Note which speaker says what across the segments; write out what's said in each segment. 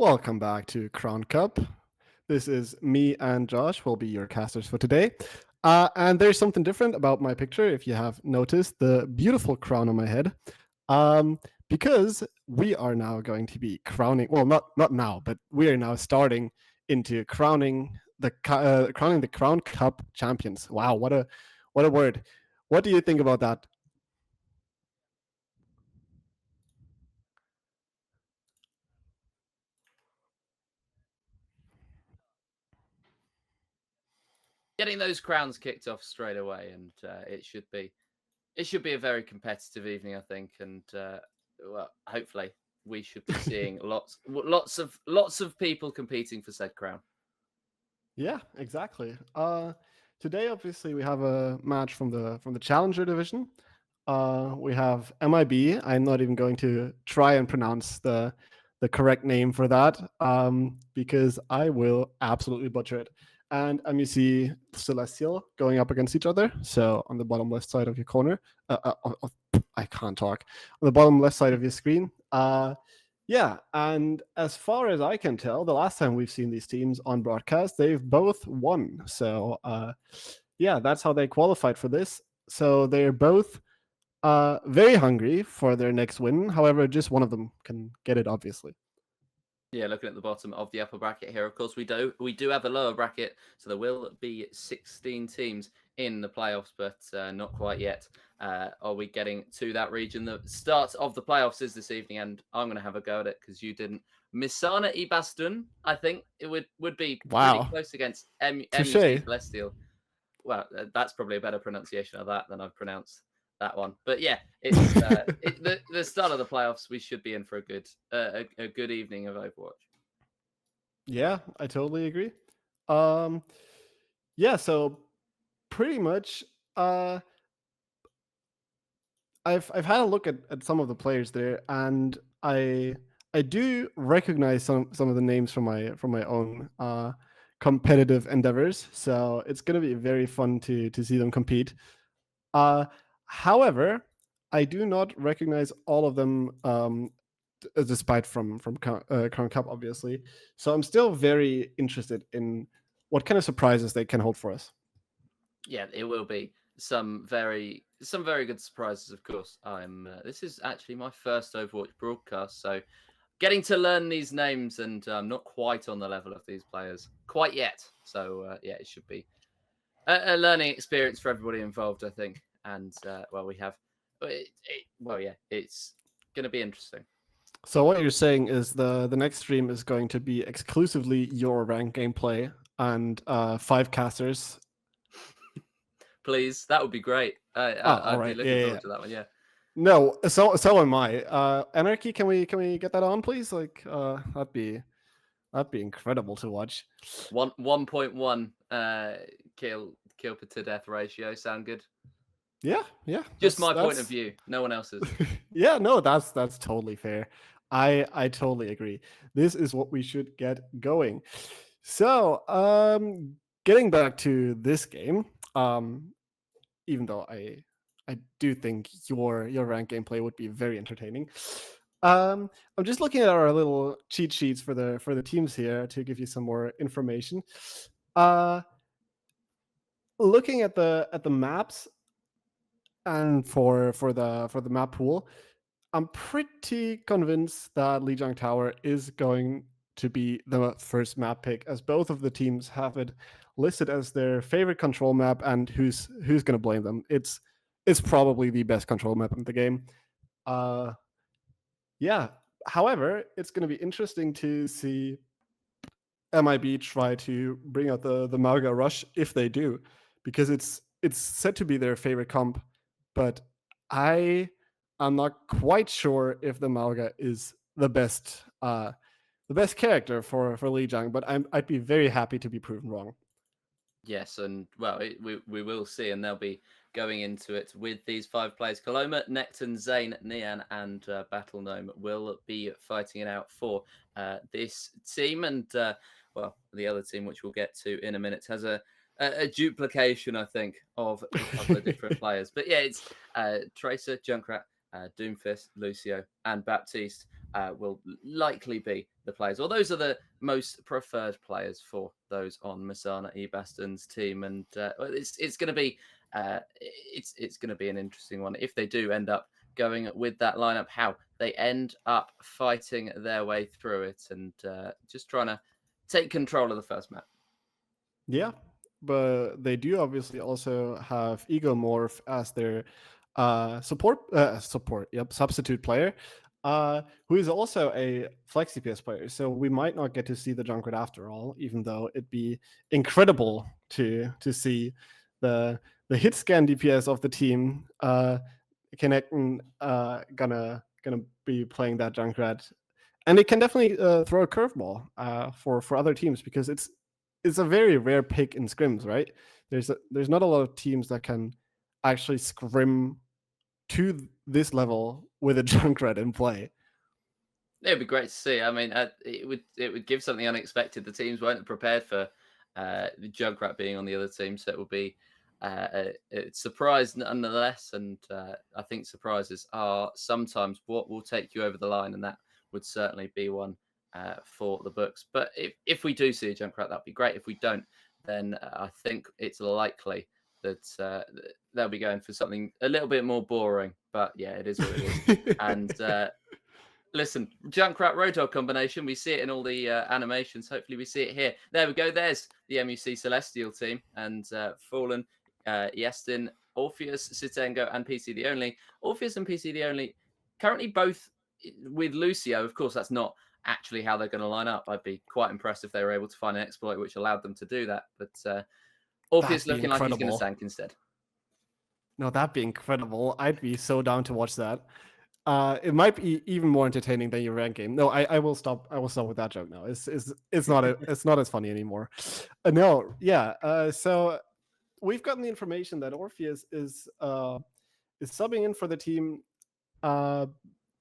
Speaker 1: Welcome back to Crown Cup. This is me and Josh will be your casters for today. And there's something different about my picture, if you have noticed the beautiful crown on my head. Um, because we are now going to be crowning, well, not now, but we are now starting into crowning the Crown Cup champions. Wow, what a word. What do you think about that?
Speaker 2: Getting those crowns kicked off straight away, and it should be a very competitive evening, I think, and well, hopefully we should be seeing lots of people competing for said crown.
Speaker 1: Yeah, exactly. Today, obviously, we have a match from the Challenger division. We have MIB. I'm not even going to try and pronounce the correct name for that because I will absolutely butcher it. And MUC Celestial going up against each other. So on the bottom left side of your corner, I can't talk. On the bottom left side of your screen, yeah, and as far as I can tell, the last time we've seen these teams on broadcast, they've both won. So, yeah, that's how they qualified for this. So they're both very hungry for their next win. However, just one of them can get it, obviously.
Speaker 2: Yeah, looking at the bottom of the upper bracket here, of course we do have a lower bracket, so there will be 16 teams in the playoffs, but not quite yet. Are we getting to that region? The start of the playoffs is this evening, and I'm going to have a go at it because you didn't. Missarna y Bastun, I think it would be pretty
Speaker 1: Wow,
Speaker 2: close against MUC
Speaker 1: touche.
Speaker 2: Celestial. Well, that's probably a better pronunciation of that than I've pronounced that one. But yeah, it's the start of the playoffs. We should be in for a good evening of Overwatch.
Speaker 1: Yeah, I totally agree. Um, yeah, so pretty much, I've had a look at some of the players there, and I do recognize some of the names from my own competitive endeavors. So it's gonna be very fun to see them compete. Uh, However, I do not recognize all of them, despite from Crown Cup, obviously. So I'm still very interested in what kind of surprises they can hold for us.
Speaker 2: Yeah, it will be some very good surprises. Of course, this is actually my first Overwatch broadcast, so getting to learn these names, and I'm not quite on the level of these players quite yet. So yeah, it should be a learning experience for everybody involved, I think. And well, we have, well, yeah, it's going to be interesting.
Speaker 1: So what you're saying is the next stream is going to be exclusively your rank gameplay and five casters.
Speaker 2: Please, that would be great.
Speaker 1: All
Speaker 2: I'd be
Speaker 1: right. Yeah,
Speaker 2: looking
Speaker 1: yeah,
Speaker 2: forward
Speaker 1: yeah.
Speaker 2: to that one. Yeah.
Speaker 1: No, so am I. Anarchy, can we get that on, please? Like, that'd be incredible to watch.
Speaker 2: 1.1 kill to death ratio. Sound good?
Speaker 1: Yeah, yeah.
Speaker 2: Just
Speaker 1: That's
Speaker 2: my point of
Speaker 1: that's
Speaker 2: view. No one else's.
Speaker 1: yeah. No, that's totally fair. I totally agree. This is what we should get going. So, getting back to this game, even though I do think your rank gameplay would be very entertaining. I'm just looking at our little cheat sheets for the teams here to give you some more information. Uh, Looking at the maps and for the map pool, I'm pretty convinced that Lijiang Tower is going to be the first map pick, as both of the teams have it listed as their favorite control map. And who's going to blame them? It's probably the best control map in the game. Uh, yeah. However, it's going to be interesting to see MIB try to bring out the Mauga Rush if they do, because it's said to be their favorite comp, but I am not quite sure if the Mauga is the best character for Lijiang, but I'd be very happy to be proven wrong.
Speaker 2: Yes, and well, we will see, and they'll be going into it with these five players. Kaloma, Necton, Zane, Nian, and Battle Gnome will be fighting it out for this team, and well, the other team, which we'll get to in a minute, has a duplication, I think, of a couple of different players. But yeah, it's Tracer, Junkrat, Doomfist, Lucio, and Baptiste will likely be the players. Well, those are the most preferred players for those on Missarna Bastun's team, and it's going to be it's going to be an interesting one if they do end up going with that lineup. How they end up fighting their way through it and just trying to take control of the first map.
Speaker 1: Yeah, but they do obviously also have Egomorph as their substitute player, who is also a flex DPS player. So we might not get to see the Junkrat after all, even though it'd be incredible to see the hit scan DPS of the team. Connecting gonna be playing that Junkrat, and it can definitely throw a curveball for other teams, because it's a very rare pick in scrims, right? There's not a lot of teams that can actually scrim to this level with a Junkrat in play.
Speaker 2: It would be great to see. I mean, it would give something unexpected. The teams weren't prepared for the Junkrat being on the other team, so it would be a surprise nonetheless. And I think surprises are sometimes what will take you over the line, and that would certainly be one for the books. But if we do see a Junkrat, that'd be great. If we don't, then I think it's likely that they'll be going for something a little bit more boring. But yeah, it is what it is. And listen, Junkrat Road Dog combination. We see it in all the animations. Hopefully, we see it here. There we go. There's the MUC Celestial team, and Fallen, Yestin, Orpheus, Sitengo, and PC the Only. Orpheus and PC the Only currently both with Lucio. Of course, that's not actually how they're going to line up. I'd be quite impressed if they were able to find an exploit which allowed them to do that. But Orpheus looking like he's going to sank instead.
Speaker 1: No, that'd be incredible. I'd be so down to watch that. It might be even more entertaining than your rank game. No, I will stop. I will stop with that joke now. It's not it's not as funny anymore. No, yeah. So we've gotten the information that Orpheus is subbing in for the team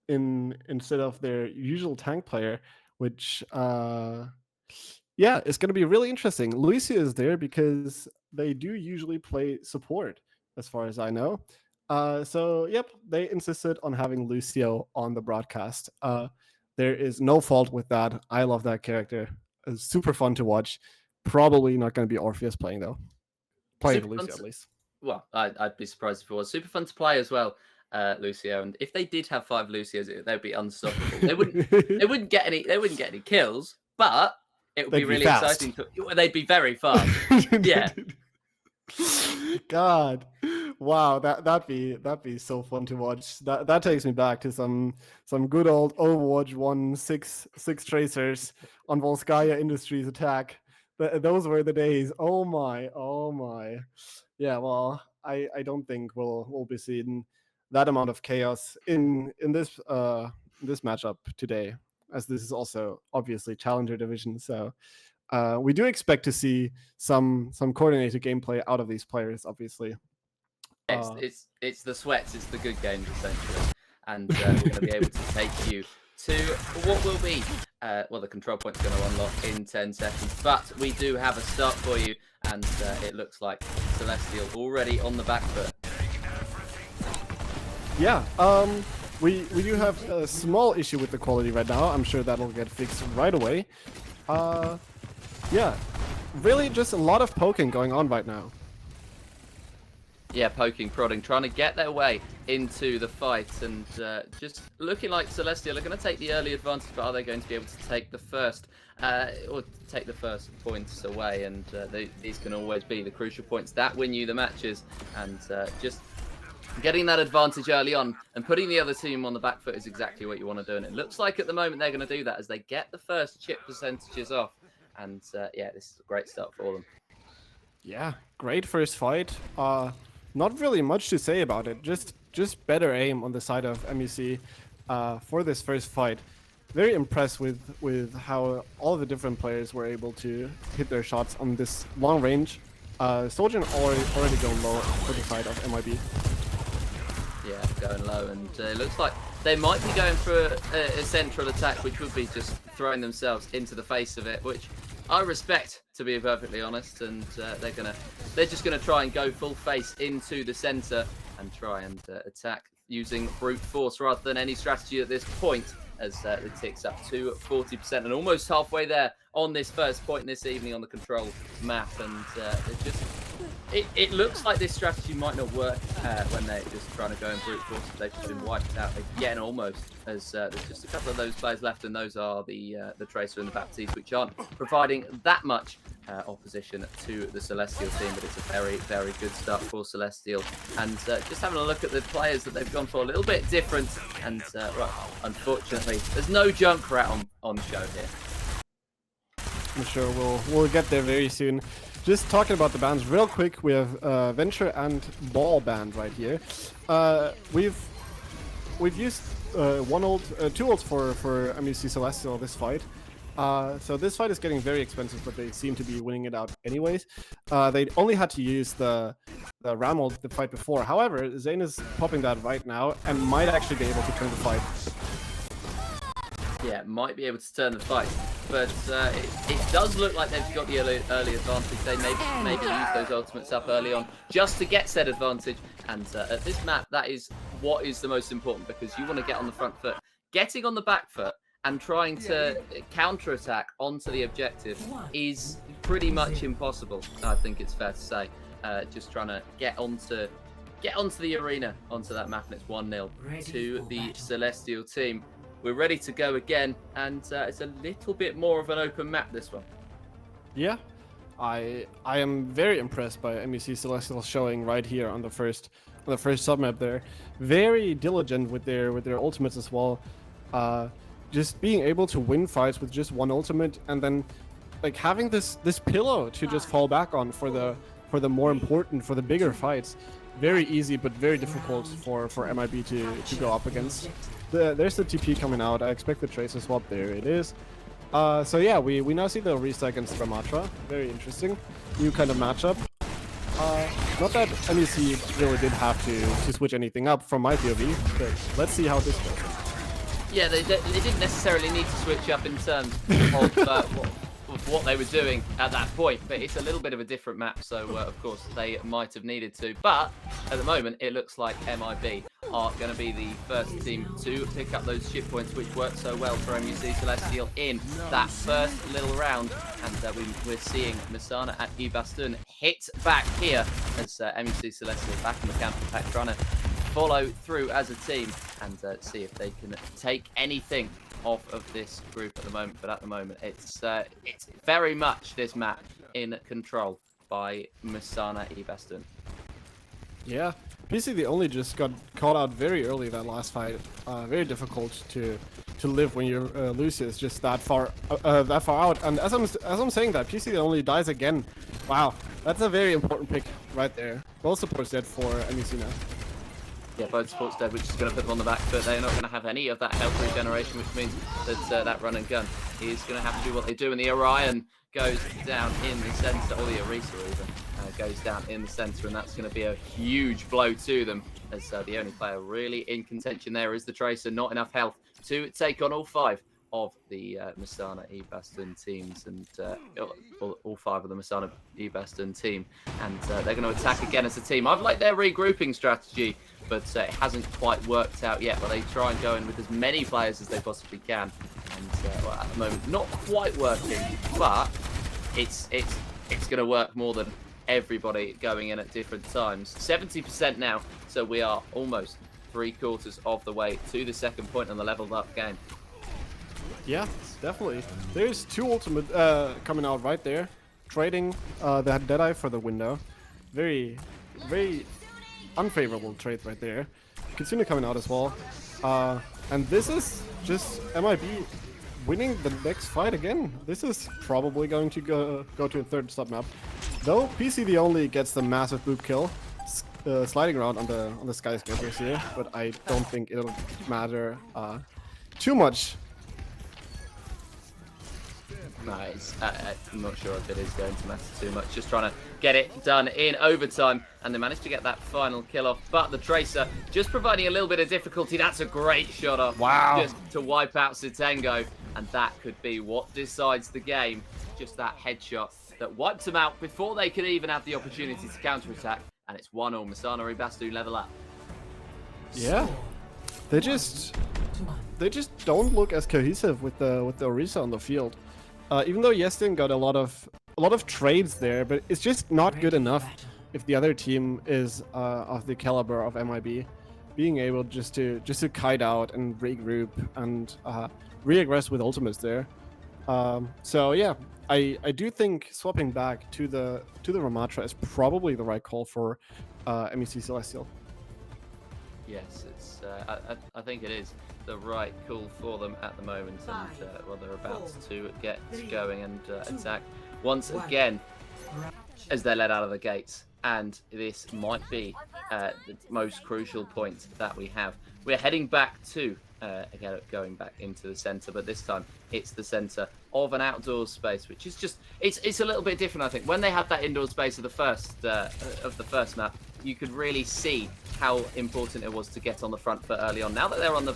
Speaker 1: instead of their usual tank player, which it's going to be really interesting. Lucia is there because they do usually play support, as far as I know. So yep, they insisted on having Lucio on the broadcast. There is no fault with that. I love that character. It's super fun to watch. Probably not going to be Orpheus playing though. Playing Lucio at least.
Speaker 2: Well, I'd be surprised if it was. Super fun to play as well, Lucio. And if they did have 5 Lucios, they'd be unstoppable. They wouldn't get any kills, but it would be really exciting. They'd be very fast. Yeah.
Speaker 1: God, wow, that'd be so fun to watch. That takes me back to some good old Overwatch 1 6 tracers on Volskaya Industries attack. Those were the days. Oh my. Yeah, well, I don't think we'll be seeing that amount of chaos in this matchup today, as this is also obviously Challenger Division. So we do expect to see some coordinated gameplay out of these players, obviously.
Speaker 2: It's the sweats, it's the good games essentially, and we're going to be able to take you to what will be the control point's going to unlock in 10 seconds. But we do have a start for you, and it looks like Celestial already on the back foot.
Speaker 1: Yeah, we do have a small issue with the quality right now. I'm sure that'll get fixed right away. Yeah, really just a lot of poking going on right now.
Speaker 2: Yeah, poking, prodding, trying to get their way into the fight, and just looking like Celestial are going to take the early advantage, but are they going to be able to take the first points away? And these can always be the crucial points that win you the matches, and just getting that advantage early on and putting the other team on the back foot is exactly what you want to do. And it looks like at the moment they're going to do that as they get the first chip percentages off. And yeah, this is a great start for them.
Speaker 1: Yeah, great first fight. Not really much to say about it. Just better aim on the side of MUC for this first fight. Very impressed with how all the different players were able to hit their shots on this long range. Soldier already going low for the side of MIB.
Speaker 2: Yeah, going low, and it looks like they might be going for a central attack, which would be just throwing themselves into the face of it, which I respect, to be perfectly honest. And they're just gonna try and go full face into the center and try and attack using brute force rather than any strategy at this point. as it ticks up to 40% and almost halfway there on this first point this evening on the control map. And it looks like this strategy might not work when they're just trying to go and brute force. They've just been wiped out again almost, as there's just a couple of those players left, and those are the Tracer and the Baptiste, which aren't providing that much opposition to the Celestial team. But it's a very, very good start for Celestial. And just having a look at the players that they've gone for, a little bit different. And well, unfortunately, there's no Junkrat on show here.
Speaker 1: I'm sure we'll get there very soon. Just talking about the bans real quick, we have Venture and Ball banned right here. We've used two ults for MUC Celestial this fight. So this fight is getting very expensive, but they seem to be winning it out anyways. They only had to use the Ram ult the fight before. However, Zane is popping that right now and might actually be able to turn the fight.
Speaker 2: Yeah, might be able to turn the fight, but it does look like they've got the early advantage. They maybe use those ultimates up early on just to get said advantage. And at this map, that is what is the most important, because you want to get on the front foot. Getting on the back foot and trying to counter-attack onto the objective is pretty much impossible, I think it's fair to say. Just trying to get onto the arena, onto that map, and it's 1-0 to the Celestial team. We're ready to go again, and it's a little bit more of an open map, this one.
Speaker 1: Yeah, I am very impressed by MUC Celestial showing right here on the first submap there. Very diligent with their ultimates as well. Just being able to win fights with just one ultimate, and then like having this pillow to just fall back on for the more important, for the bigger fights. Very easy, but very difficult for MIB to go up against. There's the TP coming out. I expect the Tracer swap. There it is. So yeah, we now see the Resta against Ramatra. Very interesting. New kind of matchup. Not that MUC really did have to switch anything up from my POV, but let's see how this goes.
Speaker 2: Yeah, they didn't necessarily need to switch up in terms of what they were doing at that point, but it's a little bit of a different map, so of course they might have needed to. But at the moment, it looks like MIB are going to be the first team to pick up those ship points, which worked so well for MUC Celestial in that first little round. And we're seeing Missarna at Bastun hit back here as MUC Celestial back in the counter attack, trying to follow through as a team and see if they can take anything off of this group at the moment. But at the moment, it's very much this map in control by Missarna Bastun.
Speaker 1: Yeah, PC the only just got caught out very early that last fight. Very difficult to live when your Lucy is just that far out. And as I'm saying that, PC the only dies again. Wow, that's a very important pick right there. Both supports dead for MUC now.
Speaker 2: Yeah, both supports dead, which is going to put them on the back foot. They're not going to have any of that health regeneration, which means that that run and gun is going to have to do what they do. And the Orion goes down in the center, or the Orisa even goes down in the center, and that's going to be a huge blow to them, as the only player really in contention there is the Tracer. Not enough health to take on all 5 of the Missarna Bastun teams, and all 5 of the Missarna Bastun team, and they're going to attack again as a team. I've liked their regrouping strategy, but it hasn't quite worked out yet. But they try and go in with as many players as they possibly can, and well, at the moment not quite working, but it's going to work more than everybody going in at different times. 70% now, so we are almost 3/4 of the way to the second point on the leveled up game.
Speaker 1: Yeah, definitely. There's 2 ultimate coming out right there, trading that Deadeye for the window. Very, very unfavorable trade right there. Kitsune coming out as well. And this is just MIB winning the next fight again. This is probably going to go to a 3rd sub-map. Though PC the only gets the massive boop kill, sliding around on the skyscrapers here, but I don't think it'll matter too much.
Speaker 2: Nice. I'm not sure if it is going to matter too much. Just trying to get it done in overtime, and they managed to get that final kill off. But the Tracer just providing a little bit of difficulty. That's a great shot off.
Speaker 1: Wow.
Speaker 2: Just to wipe out Sitengo, and that could be what decides the game. Just that headshot that wiped them out before they could even have the opportunity to counterattack. And it's 1-0. Missarna Bastun level up.
Speaker 1: Yeah. They just they just don't look as cohesive with the Orisa on the field. Even though Yestin got a lot of trades there, but it's just not good enough if the other team is of the caliber of MIB, being able just to kite out and regroup and re-aggress with ultimates there. So yeah, I do think swapping back to the Ramatra is probably the right call for MUC Celestial.
Speaker 2: Yes, it's. I think it is the right call for them at the moment, and well, they're about to get going and attack once again as they're let out of the gates. And this might be the most crucial point that we have. We're heading back to again going back into the center, but this time it's the center of an outdoor space, which is just it's a little bit different. I think when they had that indoor space of the first map, you could really see how important it was to get on the front foot early on. Now that they're on the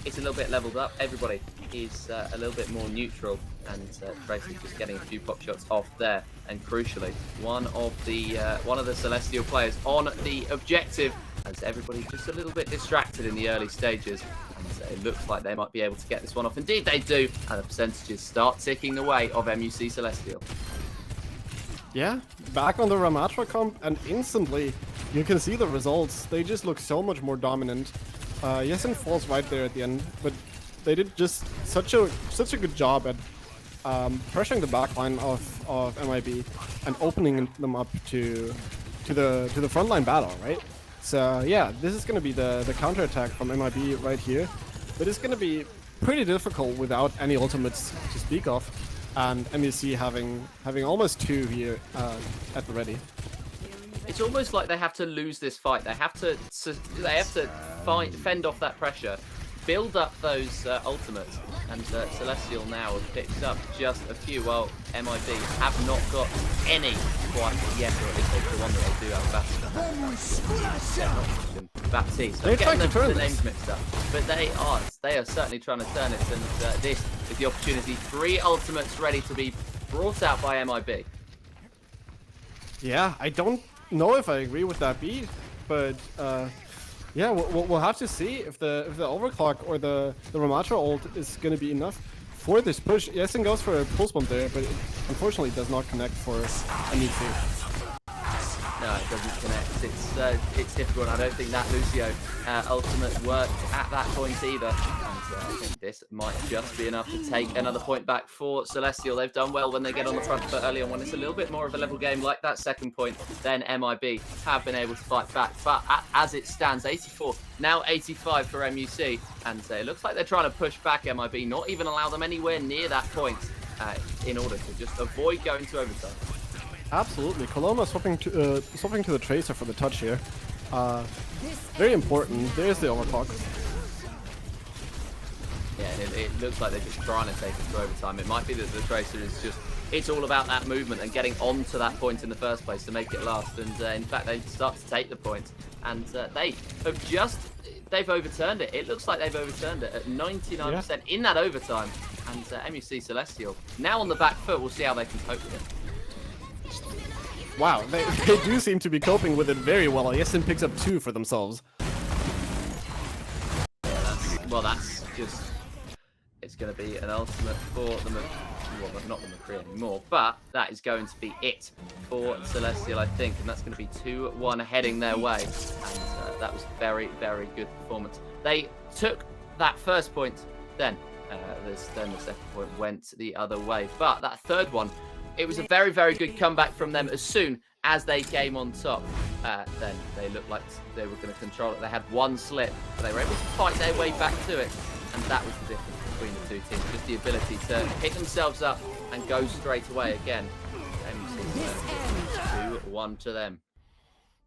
Speaker 2: it's a little bit leveled up, everybody is a little bit more neutral, and Tracy's just getting a few pop shots off there. And crucially, one of the Celestial players on the objective, as everybody just a little bit distracted in the early stages, and it looks like they might be able to get this one off. Indeed they do, and the percentages start ticking away of MUC Celestial.
Speaker 1: Yeah, back on the Ramatra comp, and instantly you can see the results. They just look so much more dominant. Yesen falls right there at the end, but they did just such a good job at pressuring the backline of MIB and opening them up to the frontline battle, right? So yeah, this is going to be the counterattack from MIB right here, but it's going to be pretty difficult without any ultimates to speak of, and MUC having almost two here at the ready.
Speaker 2: It's almost like they have to lose this fight. They have to fend off that pressure, build up those ultimates, and Celestial now have picked up just a few. Well, MIB have not got any quite yet, or at least the one that they do have, Baptiste. So getting the names mixed up, but they are certainly trying to turn it, and this is the opportunity. 3 ultimates ready to be brought out by MIB.
Speaker 1: Yeah, I don't know if I agree with that beat, but yeah, we'll have to see if the overclock or the Ramatra ult is going to be enough for this push. Yesen goes for a pulse bomb there, but it unfortunately does not connect for MUC.
Speaker 2: No, it doesn't connect. It's difficult. I don't think that Lucio ultimate worked at that point either. And I think this might just be enough to take another point back for Celestial. They've done well when they get on the front foot early on. When it's a little bit more of a level game like that second point, then MIB have been able to fight back. But as it stands, 84, now 85 for MUC. And it looks like they're trying to push back MIB, not even allow them anywhere near that point in order to just avoid going to overtime.
Speaker 1: Absolutely. Coloma swapping to the Tracer for the touch here. Very important. There's the overclock.
Speaker 2: Yeah, and it looks like they're just trying to take it to overtime. It might be that the Tracer is just, it's all about that movement and getting onto that point in the first place to make it last. And in fact, they start to take the point. And they've overturned it. It looks like they've overturned it at 99% in that overtime. And MUC Celestial now on the back foot. We'll see how they can cope with it.
Speaker 1: Wow, they do seem to be coping with it very well. Yesen picks up 2 for themselves.
Speaker 2: Well, that's just... It's going to be an ultimate for the... Well, not the McCree anymore, but that is going to be it for Celestial, I think. And that's going to be 2-1 heading their way. And that was very, very good performance. They took that first point, then the second point went the other way. But that third one, it was a very, very good comeback from them. As soon as they came on top, then they looked like they were going to control it. They had one slip, but they were able to fight their way back to it. And that was the difference between the two teams. Just the ability to pick themselves up and go straight away again. 2-1 to them.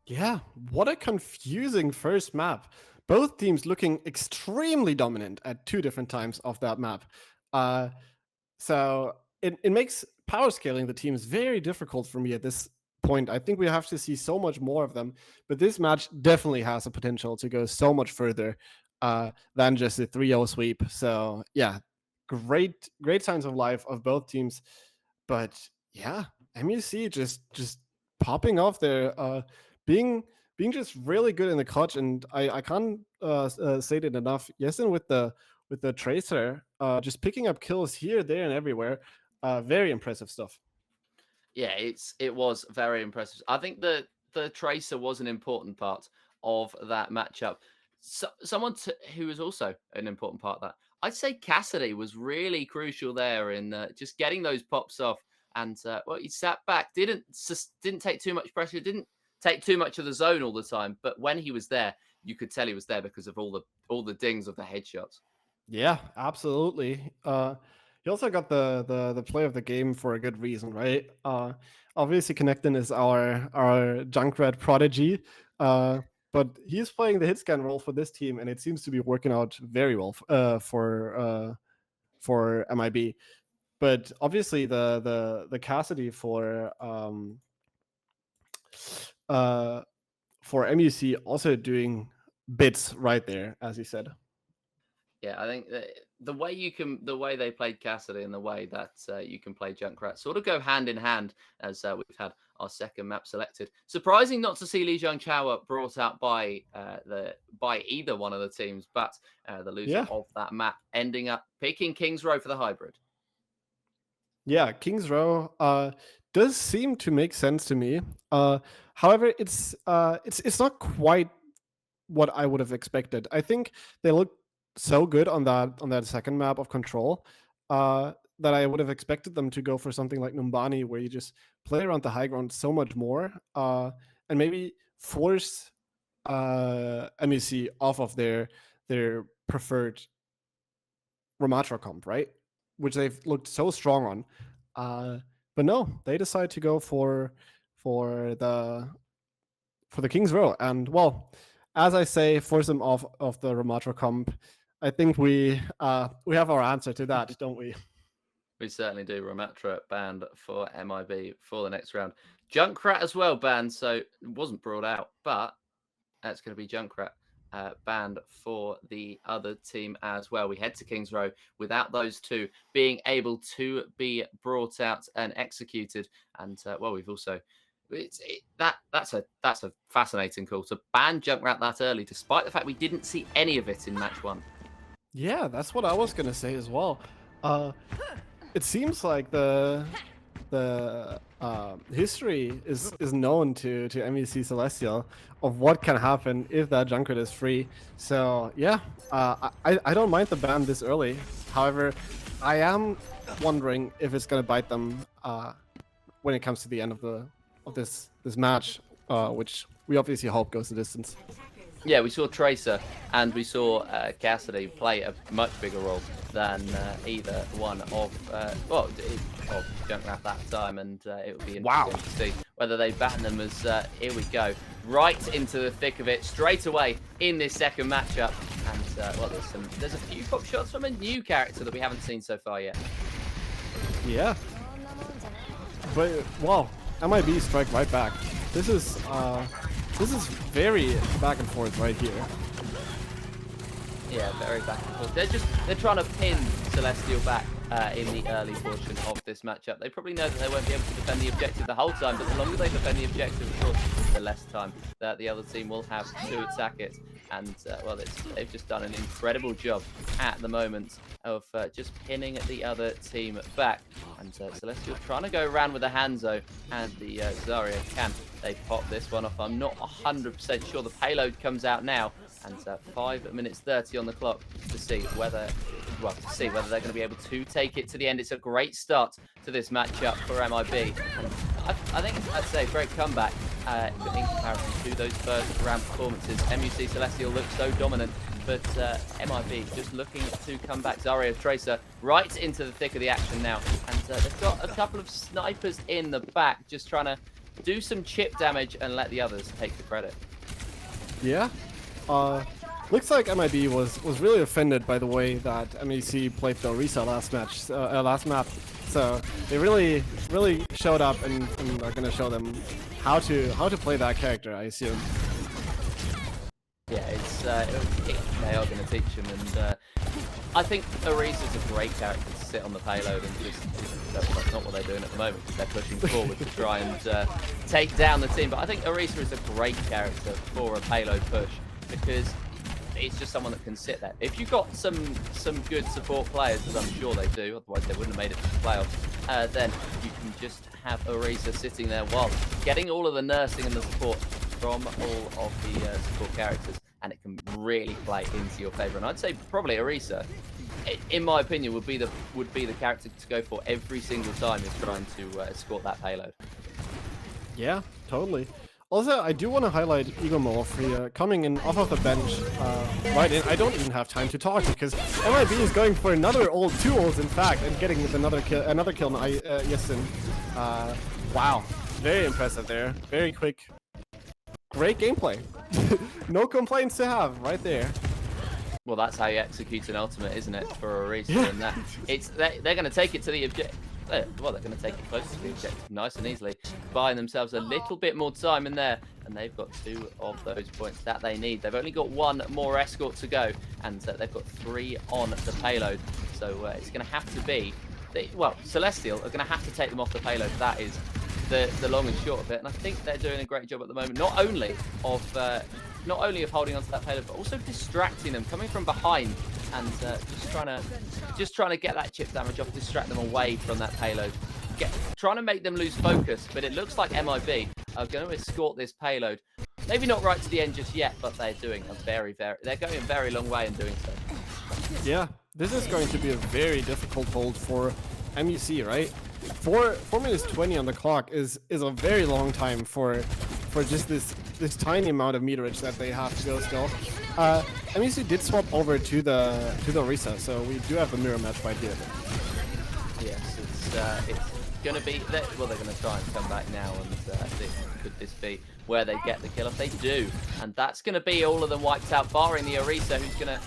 Speaker 2: Yeah,
Speaker 1: what a confusing first map. Both teams looking extremely dominant at 2 different times of that map. So it makes power scaling the teams very difficult for me at this point. I think we have to see so much more of them, but this match definitely has the potential to go so much further than just a 3-0 sweep. So yeah, great signs of life of both teams. But yeah, MUC just popping off there, being being just really good in the clutch. And I can't say it enough. Yesen with the tracer, just picking up kills here, there, and everywhere. Very impressive stuff.
Speaker 2: Yeah, it was very impressive. I think the tracer was an important part of that matchup. Someone who was also an important part of that, I'd say Cassidy was really crucial there in just getting those pops off. And well, he sat back, didn't take too much pressure, didn't take too much of the zone all the time. But when he was there, you could tell he was there because of all the dings of the headshots.
Speaker 1: Yeah, absolutely. He also got the play of the game for a good reason, right? Obviously, Connectin is our Junkrat prodigy, but he's playing the hit scan role for this team, and it seems to be working out very well for MIB. But obviously, the Cassidy for MUC also doing bits right there, as he said.
Speaker 2: Yeah, I think the way they played Cassidy and the way that you can play Junkrat sort of go hand in hand as we've had our second map selected. Surprising not to see Li Jiangchao brought out by either one of the teams, but the loser of that map ending up picking Kings Row for the hybrid.
Speaker 1: Yeah, Kings Row does seem to make sense to me. However, it's not quite what I would have expected. I think they look so good on that second map of Control that I would have expected them to go for something like Numbani, where you just play around the high ground so much more, and maybe force MUC off of their preferred Ramatra comp, right? Which they've looked so strong on. But no, they decide to go for the Kings Row. And well, as I say, force them off of the Ramatra comp. I think we have our answer to that, don't we?
Speaker 2: We certainly do. Ramatra banned for MIB for the next round. Junkrat as well banned, so it wasn't brought out, but that's going to be Junkrat banned for the other team as well. We head to Kings Row without those two being able to be brought out and executed. And well, we've also that's a fascinating call to ban Junkrat that early, despite the fact we didn't see any of it in match one.
Speaker 1: Yeah, that's what I was gonna say as well. It seems like the history is known to MUC Celestial of what can happen if that Junkrat is free. So yeah, I don't mind the ban this early. However, I am wondering if it's gonna bite them when it comes to the end of this match, which we obviously hope goes the distance.
Speaker 2: Yeah, we saw Tracer and we saw Cassidy play a much bigger role than either one of Junkrat that time, and it would be interesting to see whether they ban them as here we go, right into the thick of it, straight away in this second matchup. And well, there's a few pop shots from a new character that we haven't seen so far yet.
Speaker 1: Yeah, but wow, MIB strike right back. This is very back and forth right here.
Speaker 2: Yeah, very back and forth. They're trying to pin Celestial back in the early portion of this matchup. They probably know that they won't be able to defend the objective the whole time, but the longer they defend the objective, of course, the less time that the other team will have to attack it. And well, they've just done an incredible job at the moment of just pinning the other team back. And Celestial trying to go around with the Hanzo, and the Zarya can. They pop this one off. I'm not 100% sure. The payload comes out now, and 5 minutes 30 on the clock to see whether they're going to be able to take it to the end. It's a great start to this matchup for MIB. And I think I'd say a great comeback in comparison to those first round performances. MUC Celestial looked so dominant, but MIB just looking to come back. Zarya Tracer right into the thick of the action now, and they've got a couple of snipers in the back just trying to do some chip damage and let the others take the credit.
Speaker 1: Yeah. Looks like MIB was really offended by the way that MUC played the Orisa last map. So they really showed up and are gonna show them how to play that character, I assume.
Speaker 2: Yeah, they are going to teach him, and I think Orisa's a great character to sit on the payload and just, that's not what they're doing at the moment, because they're pushing forward to try and take down the team. But I think Orisa is a great character for a payload push, because it's just someone that can sit there. If you've got some good support players, as I'm sure they do, otherwise they wouldn't have made it to the playoffs, then you can just have Orisa sitting there while getting all of the nursing and the support from all of the support characters, and it can really play into your favor. And I'd say probably Orisa, in my opinion, would be the character to go for every single time you're trying to escort that payload. Yeah,
Speaker 1: totally. Also, I do want to highlight Igor Malfrey coming in off of the bench right in. I don't even have time to talk because MIB is going for two ults in fact, and getting another kill on Yestin. Wow, very impressive there. Very quick. Great gameplay. No complaints to have right there.
Speaker 2: Well, that's how you execute an ultimate, isn't it, for Orisa? Yeah. And they're going to take it to the objective. Well, they're going to take it close to the objective nice and easily, buying themselves a little bit more time in there, and they've got 2 of those points that they need. They've only got 1 more escort to go, and they've got 3 on the payload. So it's going to have to be, Celestial are going to have to take them off the payload. That is the long and short of it, and I think they're doing a great job at the moment, not only of holding onto that payload, but also distracting them, coming from behind and just trying to get that chip damage off, distract them away from that payload, trying to make them lose focus. But it looks like MIB are going to escort this payload, maybe not right to the end just yet, but they're doing they're going a very long way in doing so.
Speaker 1: Yeah, this is going to be a very difficult hold for MUC, right? 4 minutes 20 on the clock is a very long time for just this tiny amount of meterage that they have to go still. MUC did swap over to the Orisa, so we do have a mirror match right here.
Speaker 2: Yes, it's going to be, they're going to try and come back now, and could this be where they get the kill? If they do, and that's going to be all of them wiped out, barring the Orisa, who's going to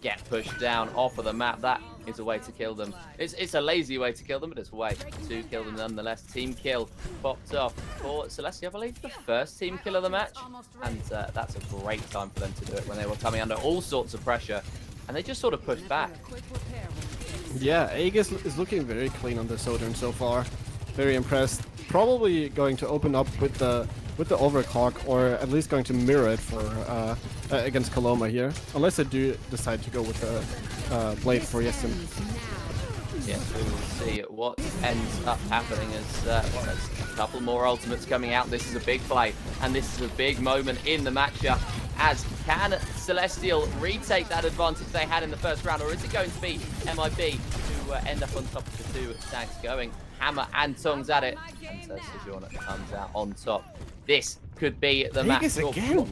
Speaker 2: get pushed down off of the map. That is a way to kill them. It's a lazy way to kill them, but it's a way to kill them nonetheless. Team kill popped off for Celestia, I believe, the first team kill of the match, and that's a great time for them to do it when they were coming under all sorts of pressure, and they just sort of pushed back.
Speaker 1: Yeah, Aegis is looking very clean on the Sojourn so far. Very impressed. Probably going to open up with the overclock, or at least going to mirror it for against Coloma here, unless they do decide to go with the blade for Yestin.
Speaker 2: Yes, we will see what ends up happening as there's a couple more ultimates coming out. This is a big play, and this is a big moment in the matchup. As can Celestial retake that advantage they had in the first round, or is it going to be MIB who end up on top of the 2 stacks going hammer and tongs at it? And Sojourner comes out on top. This could be the match,
Speaker 1: again.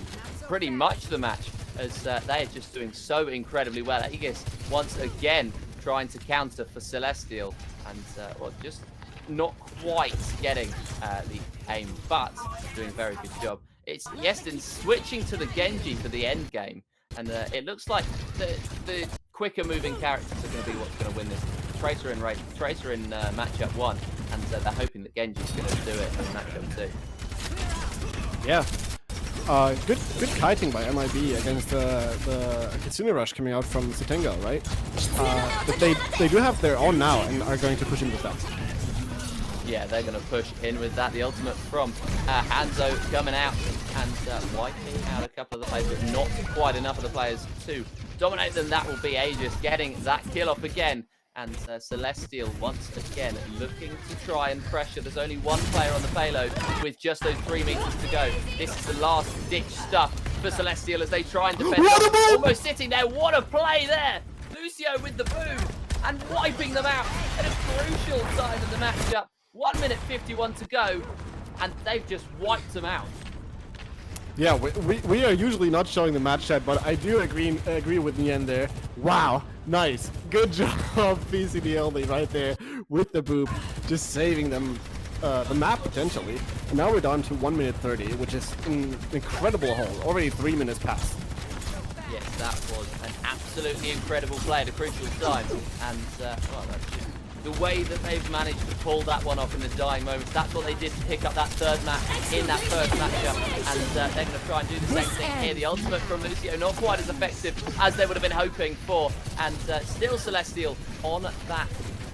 Speaker 2: Pretty much the match, as they are just doing so incredibly well. Aegis once again trying to counter for Celestial, and just not quite getting the aim, but doing a very good job. It's Yestin switching to the Genji for the end game, and it looks like the quicker moving characters are going to be what's going to win this. Tracer in matchup 1, and they're hoping that Genji's going to do it in matchup 2.
Speaker 1: Yeah, good kiting by MIB against the Kitsune Rush coming out from Sutenga, right? But they do have their own now and are going to push in with that.
Speaker 2: Yeah, they're going to push in with that. The ultimate from Hanzo coming out and wiping out a couple of the players, but not quite enough of the players to dominate them. That will be Aegis getting that kill off again. And Celestial once again looking to try and pressure. There's only 1 player on the payload with just those 3 meters to go. This is the last ditch stuff for Celestial as they try and defend. Almost sitting there. What a play there. Lucio with the boom and wiping them out at a crucial time of the matchup. 1 minute 51 to go, and they've just wiped them out.
Speaker 1: Yeah, we are usually not showing the match chat, but I do agree with Nien there. Wow, nice, good job, PCDLD right there with the boop, just saving them the map potentially. And now we're down to 1 minute 30, which is an incredible hold. Already 3 minutes past.
Speaker 2: Yes, that was an absolutely incredible play at a crucial time, and the way that they've managed to pull that one off in the dying moments, that's what they did to pick up that 3rd map in that first matchup, and they're going to try and do the same thing here. The ultimate from Lucio, not quite as effective as they would have been hoping for, and still Celestial on that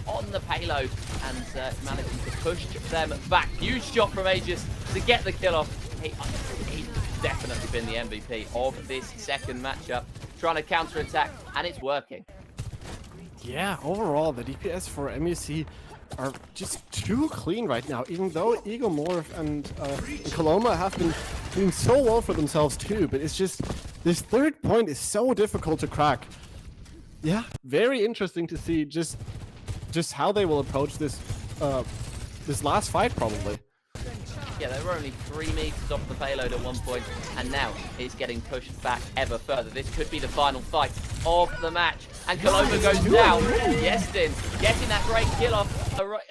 Speaker 2: on the payload and managing to push them back. Huge shot from Aegis to get the kill off. He's definitely been the MVP of this second matchup, trying to counter-attack, and it's working.
Speaker 1: Yeah, overall, the DPS for MUC are just too clean right now, even though Egomorph and Coloma have been doing so well for themselves too, but it's just, this third point is so difficult to crack. Yeah, very interesting to see just how they will approach this this last fight, probably.
Speaker 2: Yeah, they were only 3 meters off the payload at one point, and now it's getting pushed back ever further. This could be the final fight of the match. And Coloma goes down. Yestin getting that great kill off.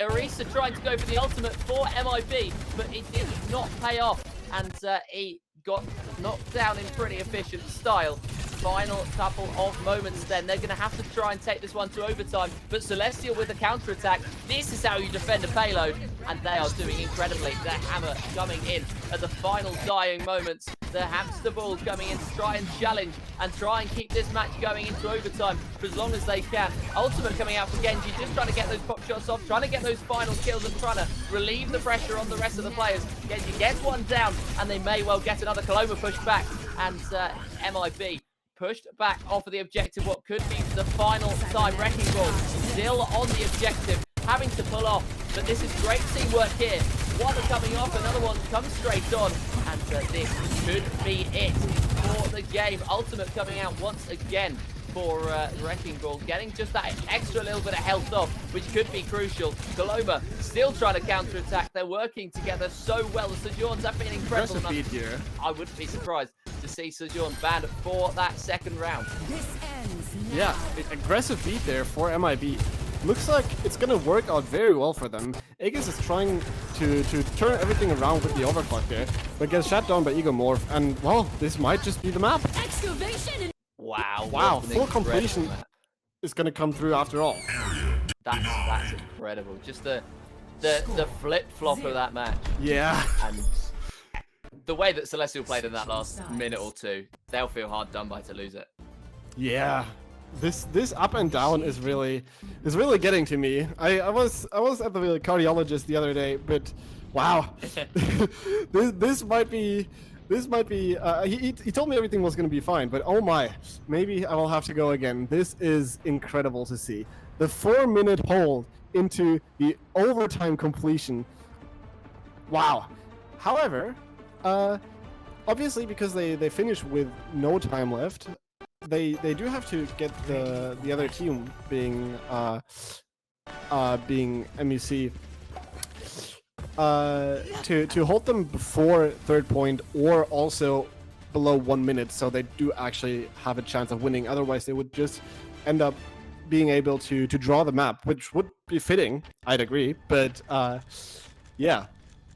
Speaker 2: Arisa trying to go for the ultimate for MIB, but it did not pay off. And he got knocked down in pretty efficient style. Final couple of moments then. They're going to have to try and take this one to overtime. But Celestial with a counter-attack. This is how you defend a payload. And they are doing incredibly. The hammer coming in at the final dying moments. The hamster ball coming in to try and challenge and try and keep this match going into overtime for as long as they can. Ultimate coming out for Genji, just trying to get those pop shots off, trying to get those final kills and trying to relieve the pressure on the rest of the players. Genji gets one down and they may well get another Coloma push back. And MIB pushed back off of the objective, what could be the final time. Wrecking Ball still on the objective, having to pull off, but this is great teamwork here. One coming off, another one comes straight on, and this could be it for the game. Ultimate coming out once again for Wrecking Ball, getting just that extra little bit of health off, which could be crucial. Coloma still trying to counter-attack. They're working together so well. The Sojourns have been incredible.
Speaker 1: Here.
Speaker 2: I wouldn't be surprised to see Sojourn banned for that second round.
Speaker 1: Yeah, aggressive beat there for MIB. Looks like it's gonna work out very well for them. Aegis is trying to turn everything around with the overclock there, but gets shut down by Egomorph, and well, this might just be the map. Wow, full completion is gonna come through after all.
Speaker 2: That's incredible. Just the flip-flop of that match.
Speaker 1: Yeah.
Speaker 2: And the way that Celestial played in that last minute or two, they'll feel hard done by to lose it.
Speaker 1: Yeah. This up and down is really getting to me. I was at the cardiologist the other day, but wow, this might be. He told me everything was going to be fine, but oh my, maybe I will have to go again. This is incredible to see. The 4-minute hold into the overtime completion. Wow. However, obviously because they finish with no time left, they do have to get the other team being MUC to hold them before third point or also below 1 minute, so they do actually have a chance of winning. Otherwise they would just end up being able to draw the map, which would be fitting, I'd agree, but yeah,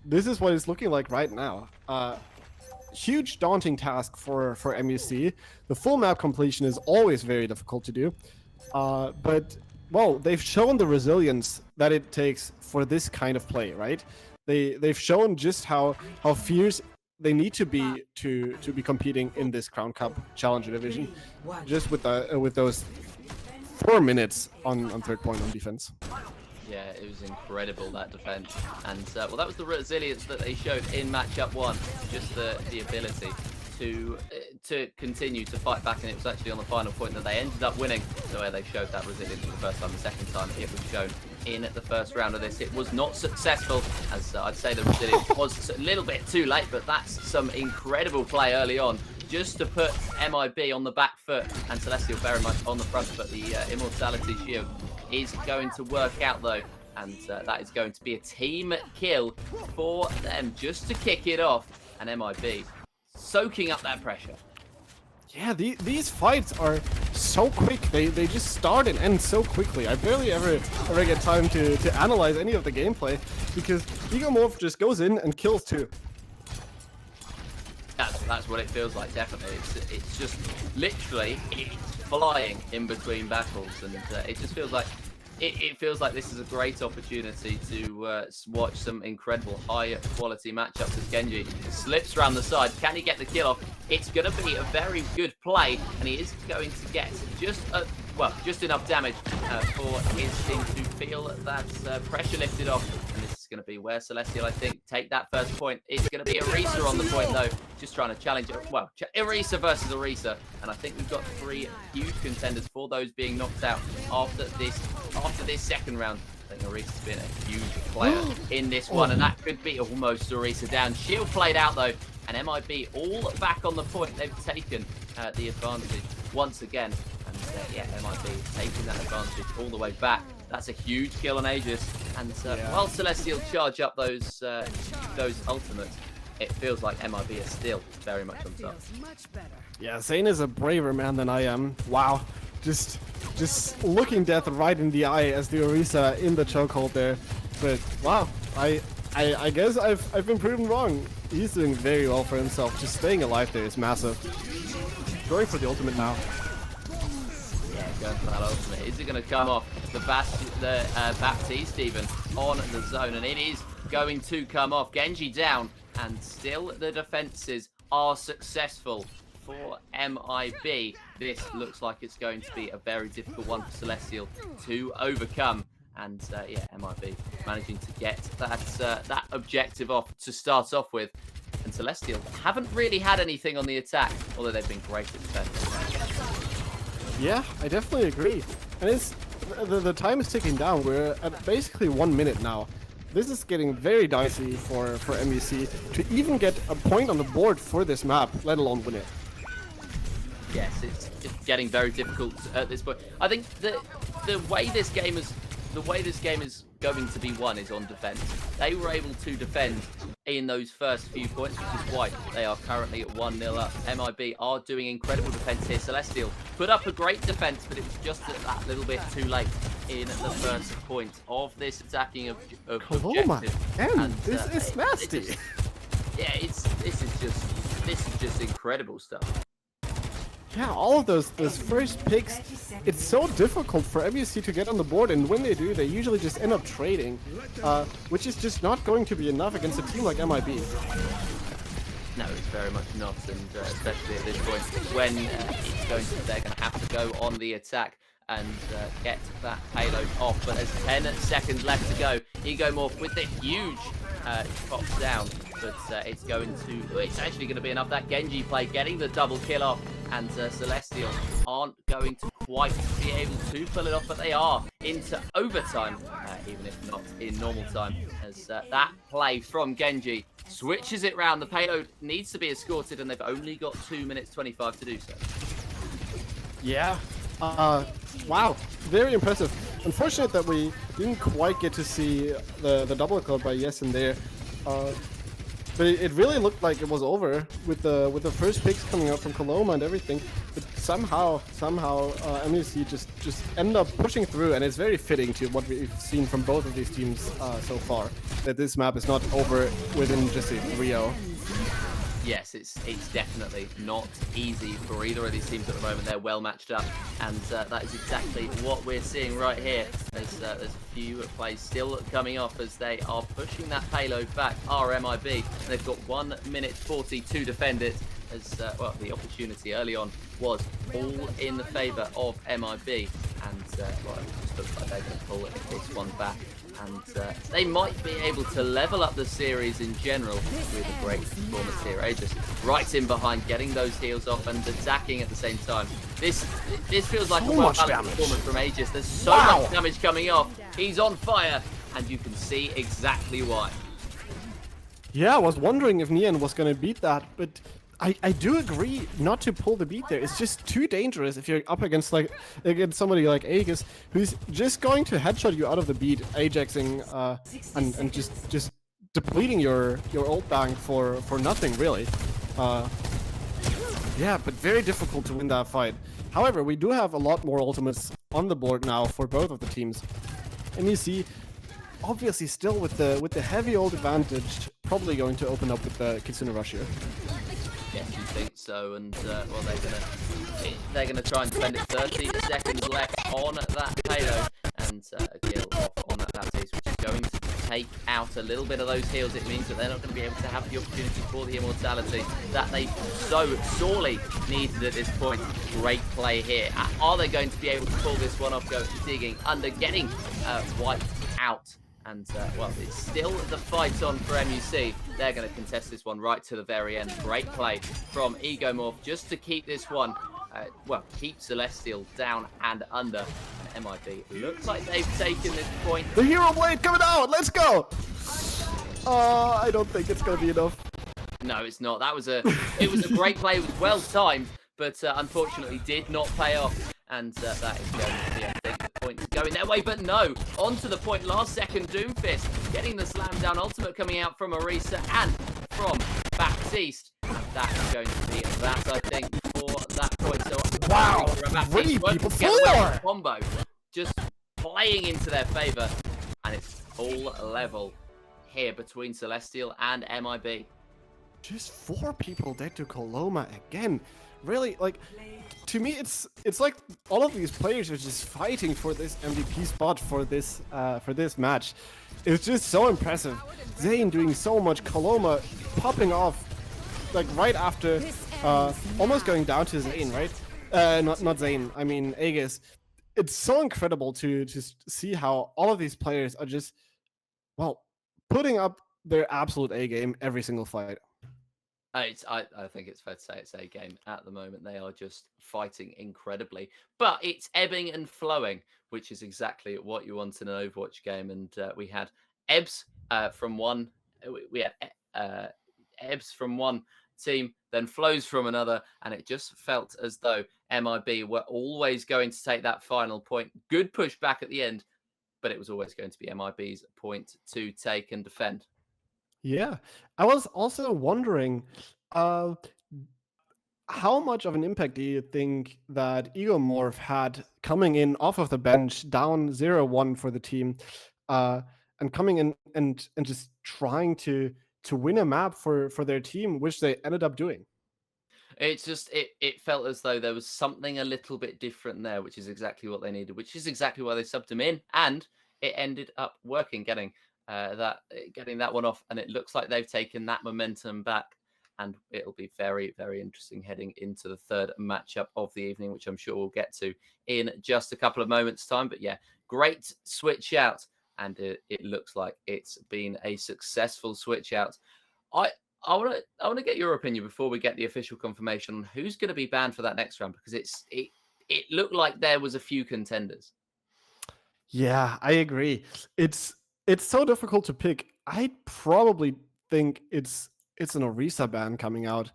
Speaker 1: this is what it's looking like right now. Huge daunting task for MUC. The full map completion is always very difficult to do, but well, they've shown the resilience that it takes for this kind of play, right? They've shown just how fierce they need to be competing in this Crown Cup Challenger division, just with those 4 minutes on third point on defense.
Speaker 2: Yeah, it was incredible, that defense. And well, that was the resilience that they showed in matchup 1. Just the ability to continue to fight back, and it was actually on the final point that they ended up winning. So where they showed that resilience for the first time. The second time it was shown in the first round of this. It was not successful, as I'd say the resilience was a little bit too late, but that's some incredible play early on, just to put MIB on the back foot and Celestial very much on the front foot. The Immortality Shield is going to work out though, and that is going to be a team kill for them just to kick it off, and MIB soaking up that pressure.
Speaker 1: Yeah, these fights are so quick. They just start and end so quickly. I barely ever get time to analyze any of the gameplay, because Egomorph just goes in and kills 2.
Speaker 2: That's what it feels like, definitely. It's just literally it's flying in between battles, and it just feels like it feels like this is a great opportunity to watch some incredible high-quality matchups as Genji slips around the side. Can he get the kill off? It's going to be a very good play, and he is going to get just well, just enough damage for his team to feel that pressure lifted off. And this is going to be where Celestial, I think, take that first point. It's going to be Orisa on the point, though, just trying to challenge it. Well, Orisa versus Orisa. And I think we've got 3 huge contenders for those being knocked out after this second round. I think Orisa's been a huge player in this one, and that could be almost Orisa down. Shield played out, though, and MIB all back on the point. They've taken the advantage once again. And yeah, MIB taking that advantage all the way back. That's a huge kill on Aegis. And while Celestial charge up those ultimates, it feels like MIB are still very much on top.
Speaker 1: Yeah, Zane is a braver man than I am. Wow. Just looking death right in the eye as the Orisa in the chokehold there. But wow, I guess I've been proven wrong. He's doing very well for himself. Just staying alive there is massive. Going for the ultimate now.
Speaker 2: Yeah, going for that ultimate. Is it going to come off the Baptiste even on the zone? And it is going to come off. Genji down, and still the defenses are successful for MIB. This looks like it's going to be a very difficult one for Celestial to overcome. And yeah, MIB managing to get that objective off to start off with. And Celestial haven't really had anything on the attack, although they've been great at defense.
Speaker 1: Yeah, I definitely agree. And it's the time is ticking down. We're at basically 1 minute now. This is getting very dicey for MUC to even get a point on the board for this map, let alone win it.
Speaker 2: Yes, it's getting very difficult at this point. I think the way this game is going to be won is on defense. They were able to defend in those first few points, which is why they are currently at 1-0 up. MIB are doing incredible defense here. Celestial put up a great defense, but it was just that little bit too late in the first point of this attacking objective.
Speaker 1: And this is nasty.
Speaker 2: This is just incredible stuff.
Speaker 1: Yeah, all of those first picks, it's so difficult for MUC to get on the board, and when they do, they usually just end up trading, which is just not going to be enough against a team like MIB.
Speaker 2: No, it's very much not, and especially at this point, when they're going to have to go on the attack and get that payload off. But there's 10 seconds left to go. Egomorph with the huge pops down, but it's actually going to be enough. That Genji play getting the double kill off, and Celestial aren't going to quite be able to pull it off, but they are into overtime, even if not in normal time, as that play from Genji switches it round. The payload needs to be escorted, and they've only got 2 minutes 25 to do so.
Speaker 1: Yeah. Wow, very impressive. Unfortunate that we didn't quite get to see the double kill by Yes in there. But it really looked like it was over with the first picks coming out from Coloma and everything. But somehow MUC just end up pushing through, and it's very fitting to what we've seen from both of these teams so far, that this map is not over within just a 3-0.
Speaker 2: Yes, it's definitely not easy for either of these teams at the moment. They're well matched up, and that is exactly what we're seeing right here. There's a few plays still coming off as they are pushing that payload back. RMIB, they've got 1 minute 40 to defend it. As well, the opportunity early on was all in the favour of MIB, and well, it just looks like they're going to pull this one back. And they might be able to level up the series in general with a great performance here. Aegis right in behind, getting those heals off and attacking at the same time. This feels like a well-balanced performance from Aegis. There's so much damage coming off. He's on fire, and you can see exactly why.
Speaker 1: Yeah, I was wondering if Nian was going to beat that, but I do agree not to pull the beat there. It's just too dangerous if you're up against somebody like Aegis, who's just going to headshot you out of the beat, Ajaxing and just depleting your ult bank for nothing really. Yeah, but very difficult to win that fight. However, we do have a lot more ultimates on the board now for both of the teams, and you see, obviously still with the heavy ult advantage, probably going to open up with the Kitsune Rush here.
Speaker 2: Yes, you think so, and well, they're gonna try and defend it. 30 seconds left on that payload, and a kill off on that Baptiste, which is going to take out a little bit of those heals, it means that they're not going to be able to have the opportunity for the immortality that they so sorely needed at this point. Great play here. Are they going to be able to pull this one off? Go digging under, getting wiped out. And, well, it's still the fight on for MUC. They're going to contest this one right to the very end. Great play from Egomorph just to keep this one, keep Celestial down and under. And MIB looks like they've taken this point.
Speaker 1: The Hero Blade coming out! Let's go! I don't think it's going to be enough.
Speaker 2: No, it's not. It was a great play. It was well timed, but unfortunately did not pay off. And that is going to be, I think, the point going their way. But no, onto the point. Last second, Doomfist getting the slam down. Ultimate coming out from Orisa and from Baptiste. And that is going to be that, I think, for that point. So,
Speaker 1: wow,
Speaker 2: three
Speaker 1: people,
Speaker 2: four combo just playing into their favor. And it's all level here between Celestial and MIB.
Speaker 1: Just 4 people dead to Coloma again. Really, like, to me, it's like all of these players are just fighting for this MVP spot for this match. It's just so impressive. Zane doing so much, Coloma popping off like right after, almost going down to Zane, right? Not Zane. I mean Aegis. It's so incredible to just see how all of these players are just, well, putting up their absolute A game every single fight.
Speaker 2: I think it's fair to say it's a game at the moment. They are just fighting incredibly, but it's ebbing and flowing, which is exactly what you want in an Overwatch game. And we had ebbs from one, we had ebbs from one team, then flows from another, and it just felt as though MIB were always going to take that final point. Good push back at the end, but it was always going to be MIB's point to take and defend.
Speaker 1: Yeah, I was also wondering, how much of an impact do you think that Egomorph had coming in off of the bench, down 0-1 for the team, and coming in and just trying to win a map for their team, which they ended up doing?
Speaker 2: It's just, it felt as though there was something a little bit different there, which is exactly what they needed, which is exactly why they subbed him in, and it ended up working, getting that one off, and it looks like they've taken that momentum back, and it'll be very, very interesting heading into the third matchup of the evening, which I'm sure we'll get to in just a couple of moments' time. But yeah, great switch out, and it looks like it's been a successful switch out. I want to get your opinion before we get the official confirmation on who's going to be banned for that next round, because it looked like there was a few contenders.
Speaker 1: Yeah, I agree. It's so difficult to pick. I probably think it's an Orisa ban coming out,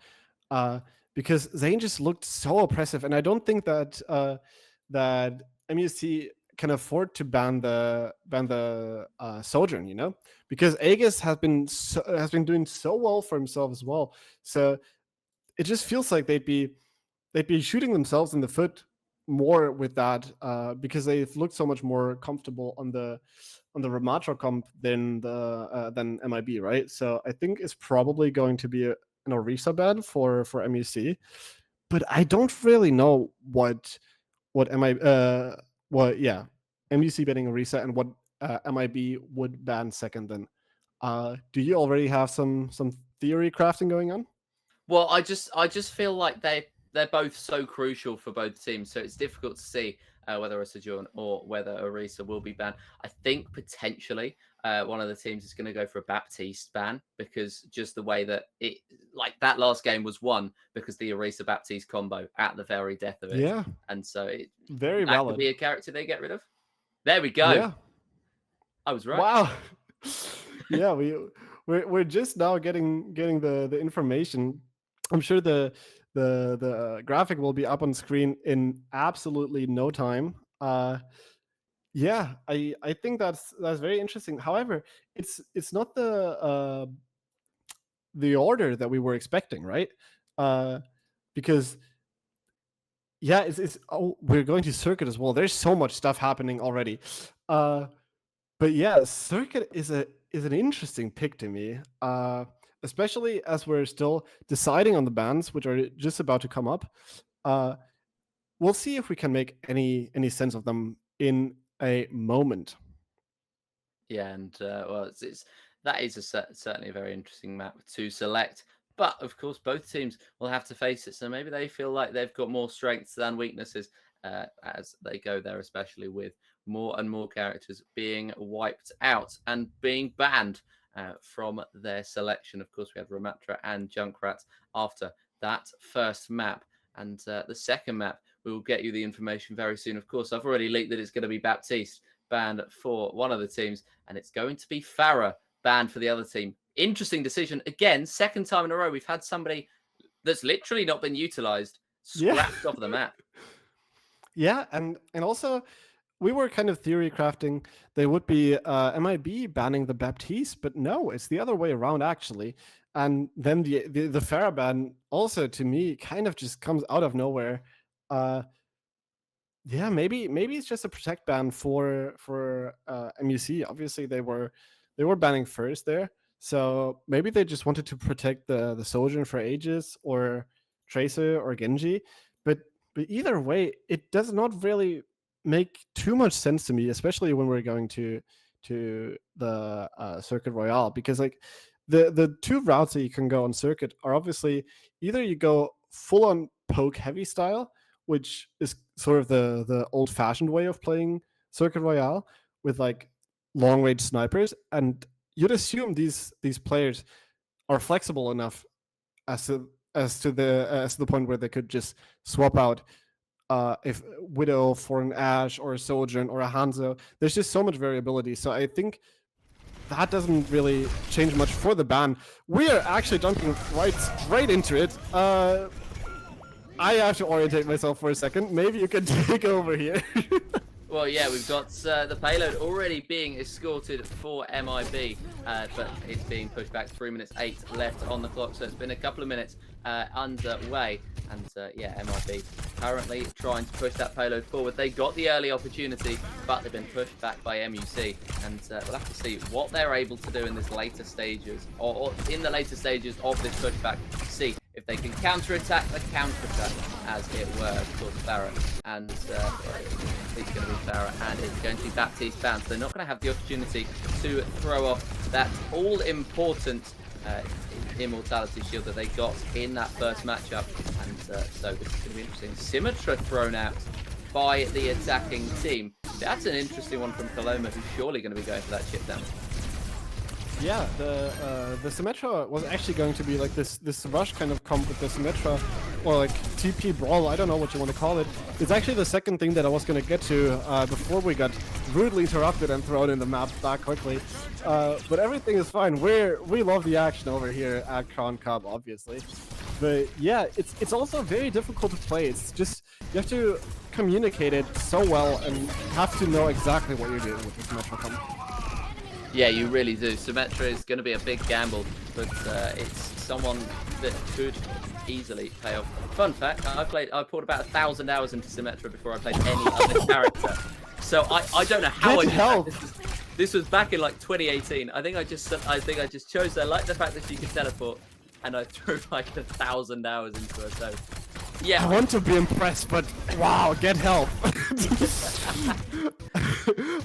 Speaker 1: because Zane just looked so oppressive, and I don't think that that MUC can afford to ban the Sojourn, you know, because Aegis has been doing so well for himself as well. So it just feels like they'd be shooting themselves in the foot more with that, because they've looked so much more comfortable on the Ramatra comp than MIB, right? So I think it's probably going to be an Orisa ban for MUC, but I don't really know what MUC banning Orisa and what MIB would ban second. Then, do you already have some theory crafting going on?
Speaker 2: Well, I just feel like they're both so crucial for both teams, so it's difficult to see whether a Sojourn or whether Orisa will be banned. I think potentially one of the teams is going to go for a Baptiste ban, because just the way that that last game was won because the Orisa Baptiste combo at the very death of it.
Speaker 1: Yeah,
Speaker 2: and so
Speaker 1: that
Speaker 2: could be a character they get rid of. There we go.
Speaker 1: Yeah.
Speaker 2: I was right.
Speaker 1: Wow. Yeah, we're just now getting the information. I'm sure the graphic will be up on screen in absolutely no time. Yeah, I think that's very interesting. However, it's not the order that we were expecting, right? Because yeah, it's we're going to Circuit as well. There's so much stuff happening already. But yeah, Circuit is an interesting pick to me. Especially as we're still deciding on the bans, which are just about to come up. We'll see if we can make any sense of them in a moment.
Speaker 2: Yeah, and well, it's that is certainly a very interesting map to select. But of course, both teams will have to face it. So maybe they feel like they've got more strengths than weaknesses as they go there, especially with more and more characters being wiped out and being banned from their selection. Of course, we have Ramatra and Junkrat after that first map. And the second map, we will get you the information very soon. Of course, I've already leaked that it's going to be Baptiste banned for one of the teams, and it's going to be Farah banned for the other team. Interesting decision. Again, second time in a row, we've had somebody that's literally not been utilized scrapped off the map.
Speaker 1: Yeah, and also we were kind of theory crafting they would be MIB banning the Baptiste, but no, it's the other way around actually. And then the Farah ban also to me kind of just comes out of nowhere. Yeah, maybe it's just a protect ban for MUC. Obviously, they were banning first there, so maybe they just wanted to protect the Sojourn for Aegis or Tracer or Genji. But either way, it does not really make too much sense to me, especially when we're going to the Circuit Royale, because like the two routes that you can go on Circuit are obviously either you go full on poke heavy style, which is sort of the old-fashioned way of playing Circuit Royale with like long-range snipers, and you'd assume these players are flexible enough as to the point where they could just swap out if Widow for an Ashe or a Sojourn or a Hanzo. There's just so much variability, so I think that doesn't really change much for the ban. We are actually jumping right straight into it. I have to orientate myself for a second. Maybe you can take over here.
Speaker 2: Well, yeah, we've got the payload already being escorted for MIB, but it's being pushed back. 3 minutes 8 left on the clock, so it's been a couple of minutes underway. And yeah, MIB currently trying to push that payload forward. They got the early opportunity, but they've been pushed back by MUC. And we'll have to see what they're able to do in this later stages, or in the later stages of this pushback. See if they can counter-attack the counter-attack, as it were. Of course, Farah. And it's going to be Farah, and it's going to be Baptiste banned. So they're not going to have the opportunity to throw off that all-important immortality shield that they got in that first matchup. And so this is going to be interesting. Symmetra thrown out by the attacking team. That's an interesting one from Paloma, who's surely going to be going for that chip down.
Speaker 1: Yeah, the Symmetra was actually going to be like this rush kind of comp with the Symmetra, or like TP brawl, I don't know what you want to call it. It's actually the second thing that I was going to get to before we got rudely interrupted and thrown in the map back quickly. But everything is fine. We love the action over here at Crown Cup, obviously. But yeah, it's also very difficult to play. It's just, you have to communicate it so well and have to know exactly what you're doing with the Symmetra comp.
Speaker 2: Yeah, you really do. Symmetra is going to be a big gamble, but it's someone that could easily pay off. Fun fact, I poured about 1,000 hours into Symmetra before I played any other character. So I don't know how I did that. This was back in like 2018. I think I just chose her. I like the fact that she could teleport, and I threw like 1,000 hours into her. So yeah,
Speaker 1: I want to be impressed, but wow, get help.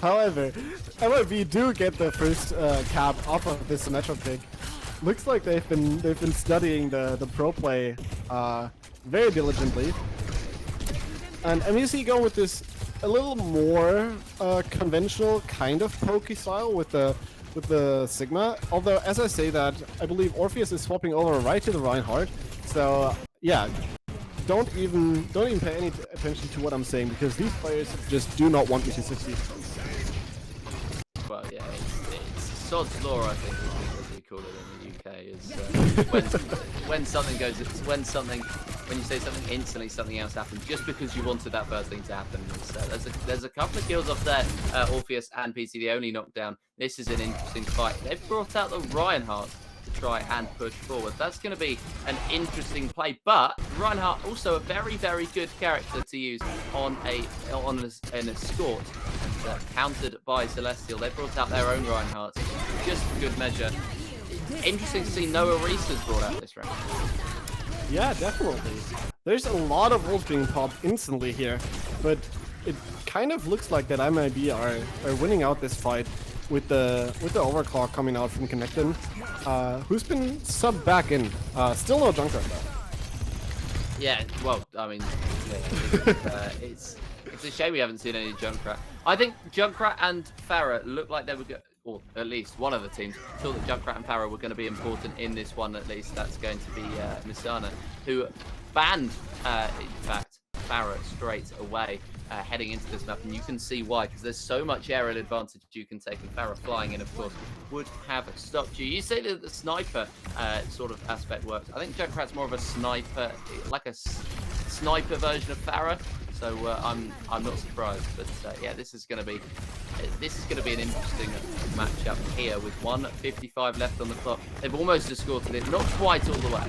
Speaker 1: However, MIB do get the first cap off of this Symmetra pick. Looks like they've been studying the pro play very diligently, and MUC go with this a little more conventional kind of pokey style with the Sigma. Although, as I say that, I believe Orpheus is swapping over right to the Reinhardt. So yeah. Don't even pay any attention to what I'm saying, because these players just do not want me to succeed.
Speaker 2: Well, yeah, it's sod's law, I think, as we call it in the UK. Is when you say something instantly, something else happens just because you wanted that first thing to happen. There's a couple of kills off there, Orpheus and PC, the only knockdown. This is an interesting fight. They've brought out the Reinhardt to try and push forward. That's going to be an interesting play, but Reinhardt also a very, very good character to use on an escort, and countered by Celestial. They brought out their own Reinhardt, just for good measure. Interesting to see Noah Reese has brought out this round.
Speaker 1: Yeah, definitely. There's a lot of ults being popped instantly here, but it kind of looks like that MIB are winning out this fight. with the overclock coming out from Connectin, who's been subbed back in. Still no Junkrat though.
Speaker 2: Yeah, well, I mean, yeah, it's a shame we haven't seen any Junkrat. I think Junkrat and Pharah look like they were or at least one of the teams thought that Junkrat and Pharah were going to be important in this one. At least that's going to be Missarna, who banned, in fact, Pharah straight away heading into this map, and you can see why, because there's so much aerial advantage you can take, and Pharah flying in, of course, would have stopped you. You say that the sniper sort of aspect works. I think Junkrat's more of a sniper, like a sniper version of Pharah. So I'm not surprised, but yeah, this is going to be an interesting matchup here with 1:55 left on the clock. They've almost escorted it, not quite all the way.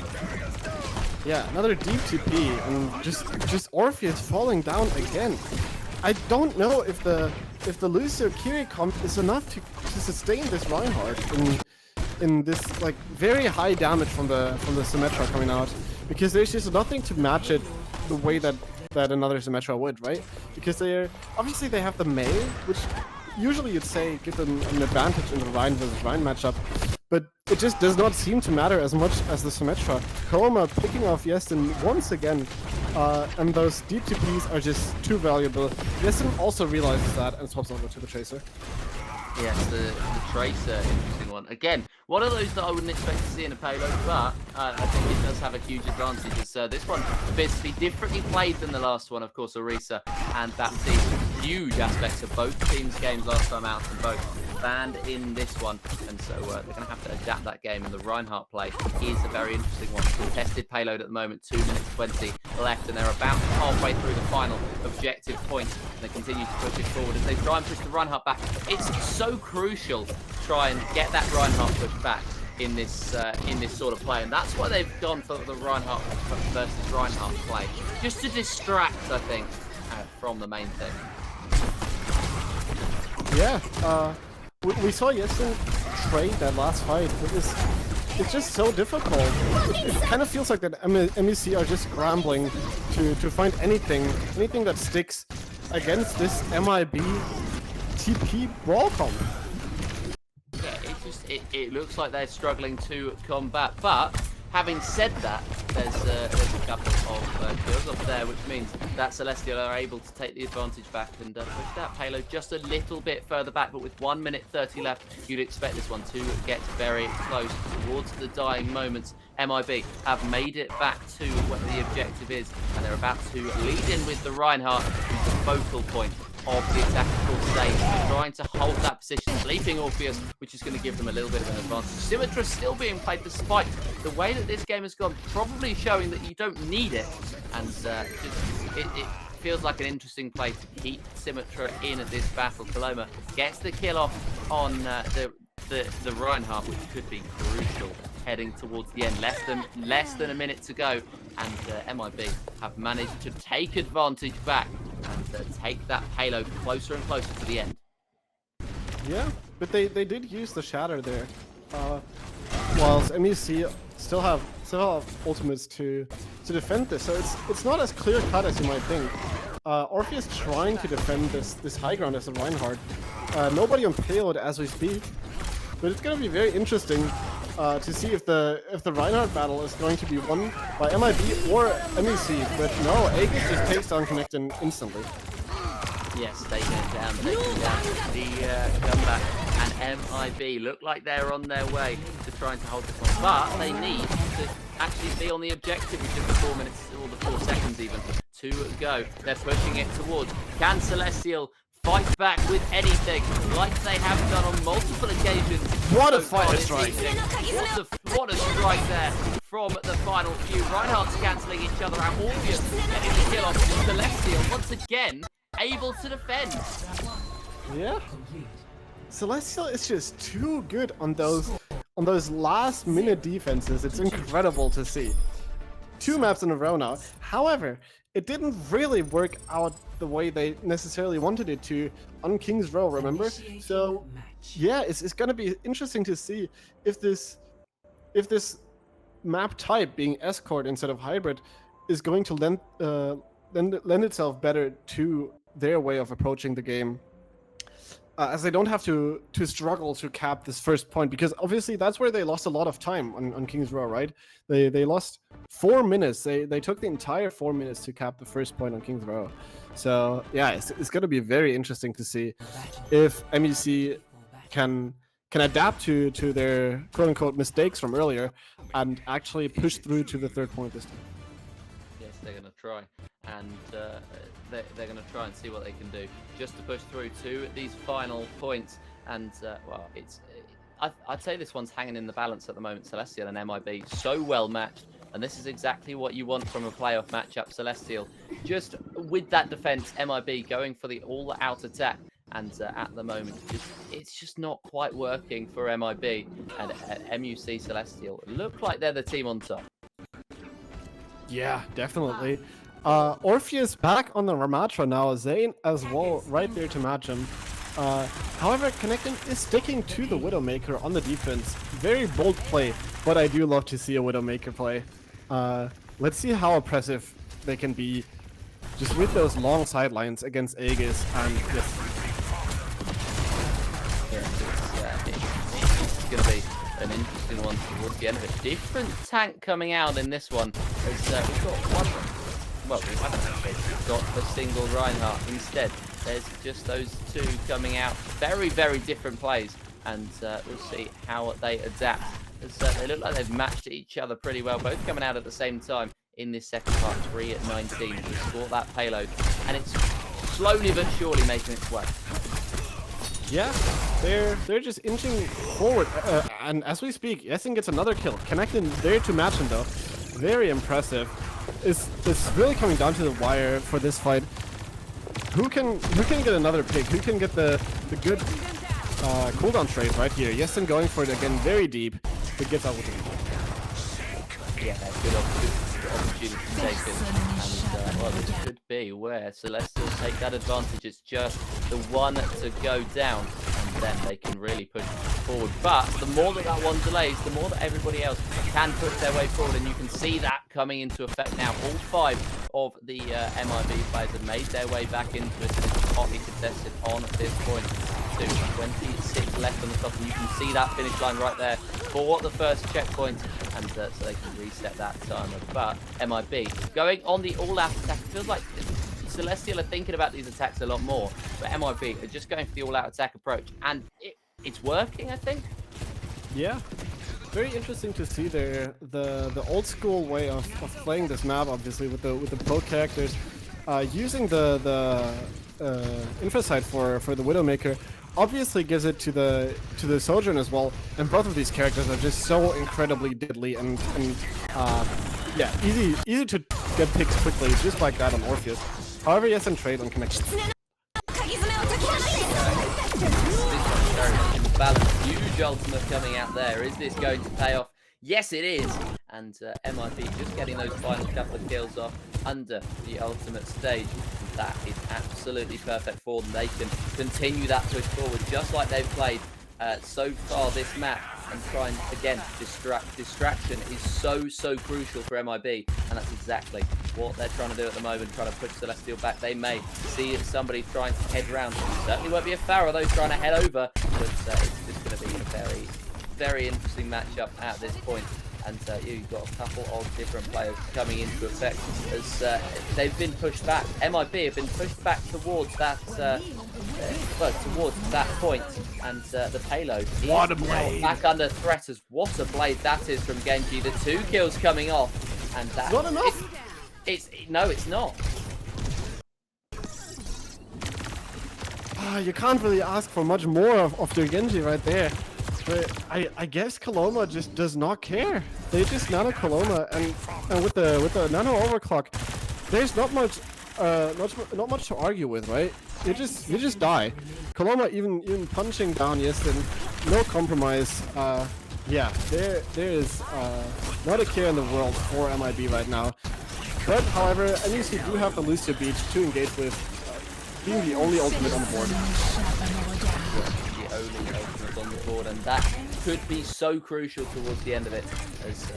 Speaker 1: Yeah, another deep TP, and just Orpheus falling down again. I don't know if the Lucio Kiri comp is enough to sustain this Reinhardt in this like very high damage from the Symmetra coming out, because there's just nothing to match it the way that another Symmetra would, right? Because they have the Mei, which usually you'd say give them an advantage in the Rhine versus Rhine matchup, but it just does not seem to matter as much as the Symmetra. Chroma picking off Yestin once again, and those deep TPs are just too valuable. Yestin also realizes that and swaps over to the Tracer.
Speaker 2: Yes, the Tracer, interesting one. Again, one of those that I wouldn't expect to see in a payload, but I think it does have a huge advantage. As this one appears to be differently played than the last one, of course, Orisa, and that's the huge aspects of both teams' games last time out, and both banned in this one, and so they're going to have to adapt that game, and the Reinhardt play is a very interesting one. Contested payload at the moment, 2 minutes 20 left, and they're about halfway through the final objective point, and they continue to push it forward as they try and push the Reinhardt back. It's so crucial to try and get that Reinhardt pushed back in this sort of play, and that's why they've gone for the Reinhardt versus Reinhardt play, just to distract, I think, from the main thing.
Speaker 1: Yeah, we saw Yestin trade that last fight. It's just so difficult. It kind of feels like that MUC are just scrambling to find anything that sticks against this MIB TP brawl comp.
Speaker 2: Yeah, it looks like they're struggling to combat, but having said that, there's a couple of kills up there, which means that Celestial are able to take the advantage back and push that payload just a little bit further back. But with 1 minute 30 left, you'd expect this one to get very close towards the dying moments. MIB have made it back to where the objective is, and they're about to lead in with the Reinhardt, who's the focal point of the tactical stage, trying to hold that position, sleeping Orpheus, which is going to give them a little bit of an advantage. Symmetra still being played despite the way that this game has gone, probably showing that you don't need it, and it feels like an interesting play to keep Symmetra in at this battle. Paloma gets the kill off on the Reinhardt, which could be crucial heading towards the end. Less than a minute to go, and MIB have managed to take advantage back and take that payload closer and closer to the end.
Speaker 1: Yeah, but they did use the Shatter there, whilst MUC still have ultimates to defend this. So it's not as clear cut as you might think. Orpheus trying to defend this high ground as a Reinhardt. Nobody on payload as we speak, but it's going to be very interesting to see if the Reinhardt battle is going to be won by MIB or MUC. But no, Aegis just takes down Connectin instantly.
Speaker 2: Yes, taking it down, the comeback, and MIB look like they're on their way to trying to hold this one, but they need to actually be on the objective, which is the 4 minutes or the 4 seconds even to go. They're pushing it towards. Can Celestial fight back with anything, like they have done on multiple occasions?
Speaker 1: What a fighter strike!
Speaker 2: What a strike there from the final few. Reinhardt's cancelling each other out. Orpheus getting the kill off. Celestial once again able to defend.
Speaker 1: Yeah, Celestial is just too good on those last minute defenses. It's incredible to see. 2 maps in a row now. However, it didn't really work out the way they necessarily wanted it to on King's Row, remember? So yeah, it's gonna be interesting to see if this map type, being escort instead of hybrid, is going to lend itself better to their way of approaching the game. as they don't have to struggle to cap this first point, because obviously that's where they lost a lot of time on King's Row, right? They lost 4 minutes. They took the entire 4 minutes to cap the first point on King's Row. So yeah, it's going to be very interesting to see if MUC can adapt to their quote unquote mistakes from earlier and actually push through to the third point this time.
Speaker 2: Yes, they're going to try, and they're going to try and see what they can do just to push through to these final points. And well, I'd say this one's hanging in the balance at the moment. Celestial and MIB so well matched, and this is exactly what you want from a playoff matchup. Celestial just with that defense, MIB going for the all-out attack. And at the moment, it's just not quite working for MIB, and MUC Celestial look like they're the team on top.
Speaker 1: Yeah, definitely. Orpheus back on the Ramatra now. Zane as well, right there to match him. However, Connecting is sticking to the Widowmaker on the defense. Very bold play, but I do love to see a Widowmaker play. Let's see how impressive they can be just with those long sidelines against Aegis and this.
Speaker 2: It's going to be an interesting one towards the end of it. Different tank coming out in this one. We've got one. Well, we haven't actually got a single Reinhardt. Instead, there's just those two coming out. Very, very different plays, and we'll see how they adapt. They look like they've matched each other pretty well. Both coming out at the same time in this second part. 3 at 19 to score that payload, and it's slowly but surely making its way.
Speaker 1: Yeah, they're just inching forward, and as we speak, Essen gets another kill. Connecting there to match him though. Very impressive. It's really coming down to the wire for this fight. Who can get another pick? Who can get the good cooldown trade right here? Essen going for it again, very deep. But gets out with it.
Speaker 2: Yeah, that's good opportunity taken. And well, this could be where Celestial take that advantage. It's just the one to go down, and then they can really push forward. But the more that one delays, the more that everybody else can push their way forward, and you can see that coming into effect now. All 5 of the MIB players have made their way back into it. It's hotly contested on this point. 26 left on the top, and you can see that finish line right there for the first checkpoint, and so they can reset that timer. But MIB going on the all-out attack. It feels like Celestial are thinking about these attacks a lot more, but MIB are just going for the all-out attack approach, and it's working, I think.
Speaker 1: Yeah, very interesting to see there the old school way of playing this map, obviously with the pro characters, using the infrasight for the Widowmaker. Obviously gives it to the Sojourn as well, and both of these characters are just so incredibly deadly and yeah, easy to get picks quickly, just like that on Orpheus. However, yes, and trade on connection.
Speaker 2: Balance, huge ultimate coming out there. Is this going to pay off? Yes, it is. And MIB just getting those final couple of kills off under the ultimate stage. That is absolutely perfect for them. They can continue that push forward just like they've played so far this map, and try and again distraction is so crucial for MIB, and that's exactly what they're trying to do at the moment, trying to push Celestial back. They may see somebody trying to head round. Certainly won't be a Pharaoh though trying to head over, but it's just going to be a very interesting matchup at this point. And you've got a couple of different players coming into effect as they've been pushed back. MIB have been pushed back towards that, towards that point, and the payload is now back under threat. As what a blade that is from Genji. The 2 kills coming off, and that's
Speaker 1: not enough.
Speaker 2: No, it's not.
Speaker 1: You can't really ask for much more of their Genji right there. But I guess Coloma just does not care. They just nano Coloma, and with the nano overclock, there's not much to argue with, right? You just die. Coloma even punching down, yes, and no compromise. Yeah, there is not a care in the world for MIB right now. But however, MUC do have the Lucio Beach to engage with, being the only ultimate on the board.
Speaker 2: The only ultimate on the board, and that could be so crucial towards the end of it, as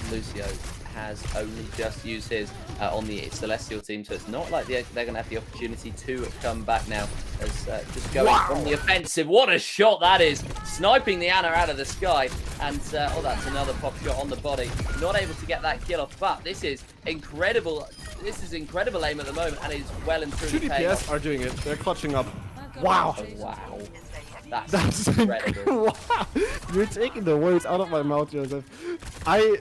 Speaker 2: Lucio has only just used his on the Celestial team, so it's not like they're going to have the opportunity to come back now. As just going on the offensive. What a shot that is! Sniping the Ana out of the sky, and oh, that's another pop shot on the body. Not able to get that kill off, but this is incredible. This is incredible aim at the moment, and is well and truly
Speaker 1: 2
Speaker 2: paying
Speaker 1: DPS
Speaker 2: off.
Speaker 1: are doing it. They're clutching up. Wow.
Speaker 2: Oh, wow. That's incredible.
Speaker 1: Wow. You're taking the words out of my mouth, Joseph. I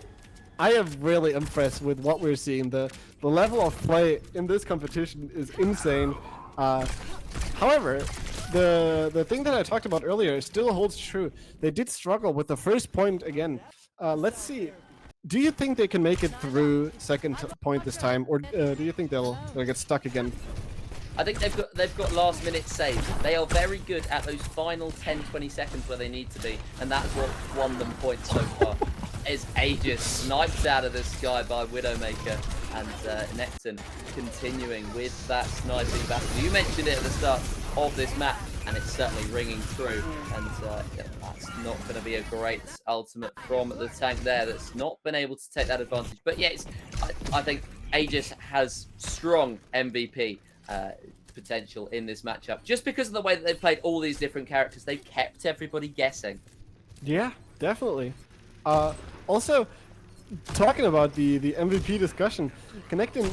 Speaker 1: am really impressed with what we're seeing. The level of play in this competition is insane. However, the thing that I talked about earlier still holds true. They did struggle with the first point again. Let's see. Do you think they can make it through second point this time, or do you think they'll get stuck again?
Speaker 2: I think they've got last minute saves. They are very good at those final 10-20 seconds where they need to be, and that's what won them points so far. Is Aegis sniped out of the sky by Widowmaker, and Necton continuing with that sniping battle. You mentioned it at the start of this map, and it's certainly ringing through. And yeah, that's not going to be a great ultimate from the tank there. That's not been able to take that advantage. But yeah, I think Aegis has strong MVP potential in this matchup, just because of the way that they've played all these different characters. They've kept everybody guessing.
Speaker 1: Yeah, definitely. Also, talking about the MVP discussion, Connecting,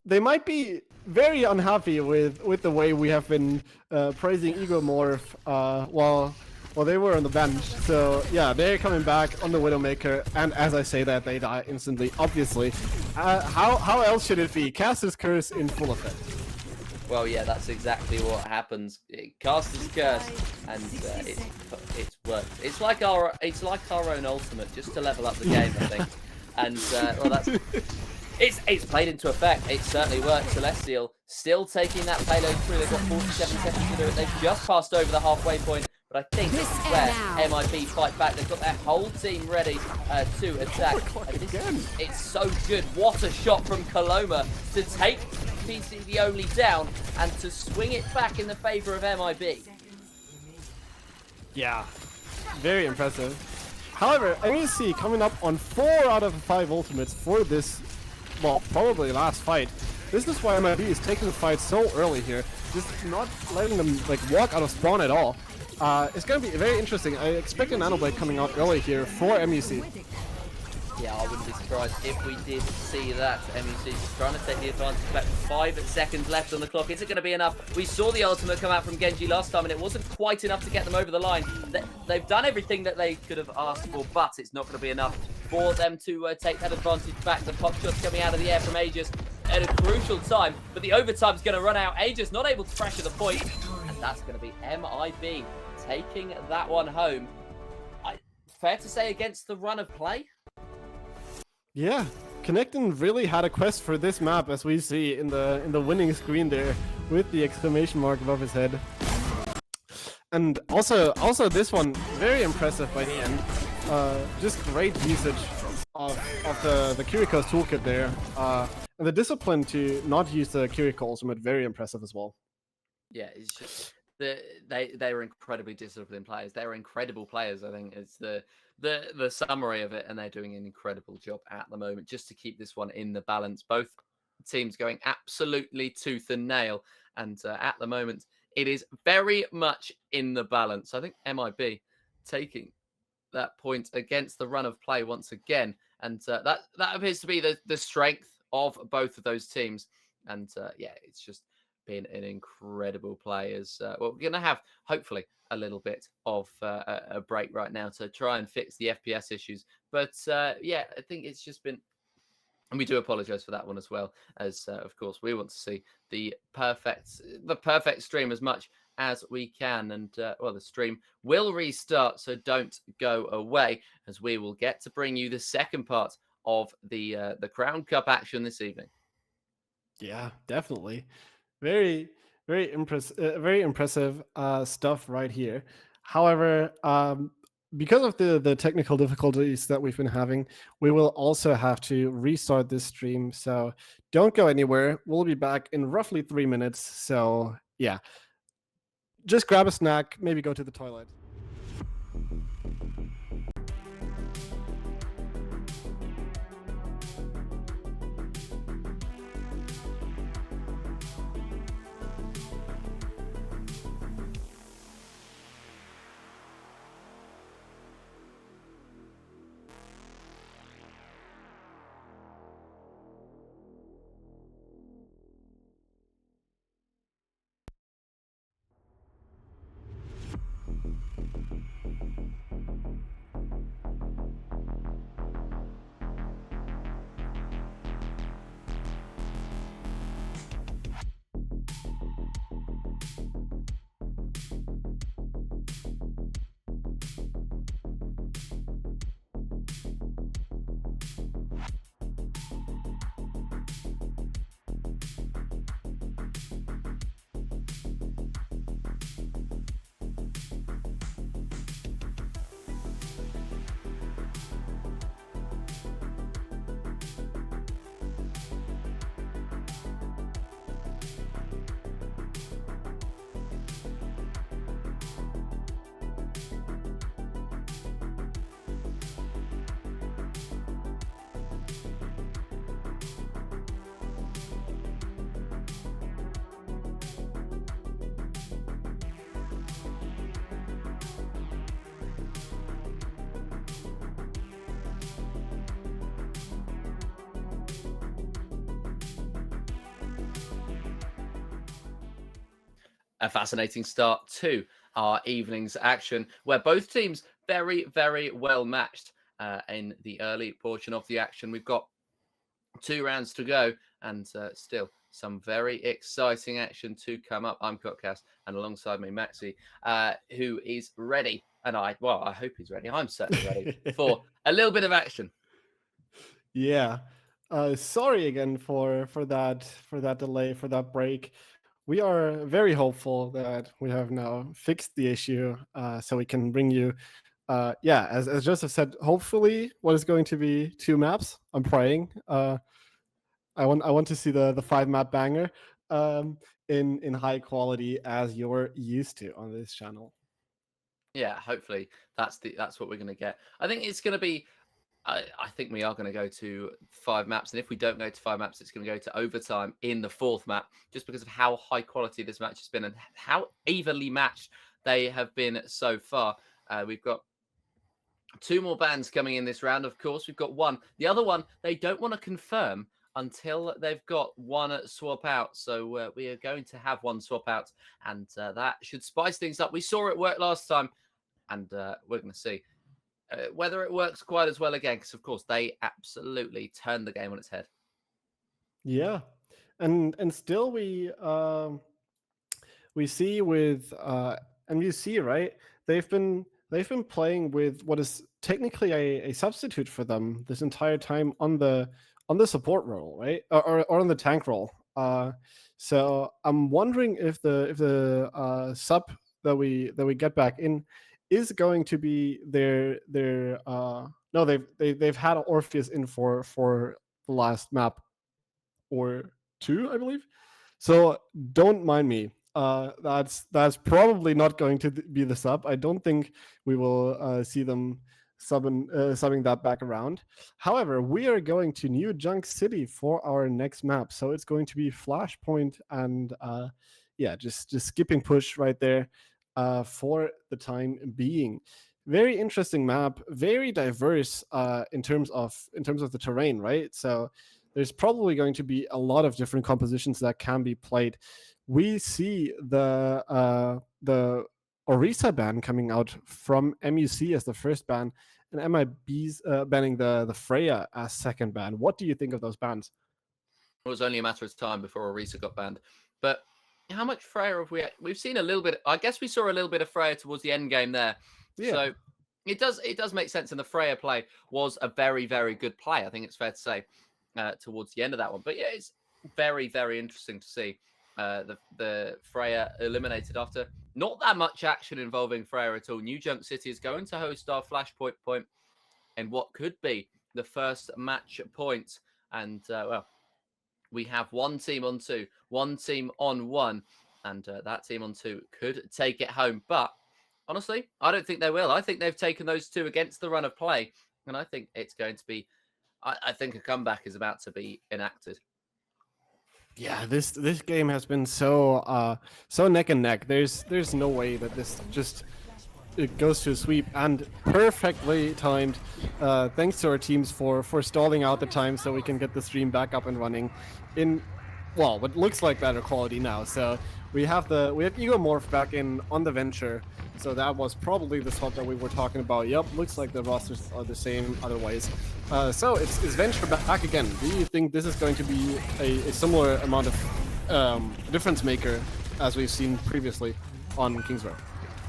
Speaker 1: they might be very unhappy with the way we have been praising Egomorph while they were on the bench. So yeah, they're coming back on the Widowmaker, and as I say that, they die instantly, obviously. How else should it be? Caster's Curse in full effect.
Speaker 2: Well, yeah, that's exactly what happens. Caster's Curse, and it's worked. It's like our own ultimate, just to level up the game, I think. And well, that's it's played into effect. It certainly works. Celestial still taking that payload through. They've got 47 seconds to do it. They've just passed over the halfway point. But I think this is where MIB fight back. They've got their whole team ready to attack. It's so good. What a shot from Coloma to take PCV only down and to swing it back in the favor of MIB.
Speaker 1: Yeah, very impressive. However, MUC coming up on 4 out of 5 ultimates for this, well, probably last fight. This is why MIB is taking the fight so early here, just not letting them like walk out of spawn at all. It's going to be very interesting. I expect a Nanoblade coming out early here for MUC.
Speaker 2: Yeah, I wouldn't be surprised if we did see that. MUC is trying to take the advantage back. 5 seconds left on the clock. Is it going to be enough? We saw the ultimate come out from Genji last time, and it wasn't quite enough to get them over the line. They've done everything that they could have asked for, but it's not going to be enough for them to take that advantage back. The pop shot's coming out of the air from Aegis at a crucial time, but the overtime's going to run out. Aegis not able to pressure the point, and that's going to be MIB taking that one home. Fair to say, against the run of play?
Speaker 1: Yeah, Connectin really had a quest for this map, as we see in the winning screen there, with the exclamation mark above his head. And also this one, very impressive by the end. Just great usage of the Kiriko's toolkit there. And the discipline to not use the Kiriko ultimate, very impressive as well.
Speaker 2: Yeah, it's just they were incredibly disciplined players. They were incredible players. I think it's the summary of it, and they're doing an incredible job at the moment just to keep this one in the balance. Both teams going absolutely tooth and nail, and at the moment it is very much in the balance. I think MIB taking that point against the run of play once again, and that appears to be the strength of both of those teams. And yeah, it's just been an incredible play. As well, we're going to have hopefully a little bit of a break right now to try and fix the FPS issues. But yeah, I think it's just been, and we do apologize for that one as well, as of course we want to see the perfect stream as much as we can. And well, the stream will restart, so don't go away, as we will get to bring you the second part of the Crown Cup action this evening.
Speaker 1: Yeah, definitely. Very impressive stuff right here. However, because of the technical difficulties that we've been having, we will also have to restart this stream. So don't go anywhere. We'll be back in roughly 3 minutes. So yeah, just grab a snack, maybe go to the toilet.
Speaker 2: a fascinating start to our evening's action, where both teams very, very well matched in the early portion of the action. We've got 2 rounds to go, and still some very exciting action to come up. I'm Cockcast, and alongside me, Maxi, who is ready. And I hope he's ready. I'm certainly ready for a little bit of action.
Speaker 1: Yeah. Sorry again for that delay, for that break. We are very hopeful that we have now fixed the issue, so we can bring you, as Joseph said, hopefully what is going to be 2 maps. I'm praying. I want to see the 5 map banger in high quality as you're used to on this channel.
Speaker 2: Yeah, hopefully that's what we're going to get. I think it's going to be. I think we are going to go to 5 maps, and if we don't go to 5 maps, it's going to go to overtime in the 4th map, just because of how high quality this match has been and how evenly matched they have been so far. We've got 2 more bans coming in this round. Of course, we've got one. The other one they don't want to confirm until they've got 1 swap out. So we are going to have 1 swap out, and that should spice things up. We saw it work last time, and we're going to see whether it works quite as well again, because of course they absolutely turned the game on its head.
Speaker 1: Yeah, and still we see with MUC, right? They've been playing with what is technically a substitute for them this entire time on the support role, right? Or on the tank role. So I'm wondering if the sub that we get back in is going to be their no, they've had Orpheus in for the last map or 2, I believe. So don't mind me. That's probably not going to be the sub. I don't think we will see them subbing that back around. However, we are going to New Junk City for our next map, so it's going to be Flashpoint and just skipping push right there for the time being. Very interesting map, very diverse in terms of the terrain, right? So there's probably going to be a lot of different compositions that can be played. We see the Orisa ban coming out from MUC as the first ban, and MIB's banning the Freya as second ban. What do you think of those bans?
Speaker 2: It was only a matter of time before Orisa got banned. But how much Freya have we've seen a little bit? I guess we saw a little bit of Freya towards the end game there. Yeah. So it does make sense, and the Freya play was a very, very good play. I think it's fair to say towards the end of that one. But yeah, it's very, very interesting to see the Freya eliminated after not that much action involving Freya at all. New Junk City is going to host our Flashpoint point and what could be the first match point. And we have 1 team on 2, 1 team on 1, and that team on 2 could take it home. But honestly, I don't think they will. I think they've taken those 2 against the run of play, and I think it's going to be. I think a comeback is about to be enacted.
Speaker 1: Yeah, this game has been so neck and neck. There's no way that this just it goes to a sweep, and perfectly timed. Thanks to our teams for stalling out the time so we can get the stream back up and running in what looks like better quality now. So we have Egomorph back in on the Venture. So that was probably the swap that we were talking about. Yep, looks like the rosters are the same otherwise. So it's Venture back again. Do you think this is going to be a similar amount of difference maker as we've seen previously on King's Row?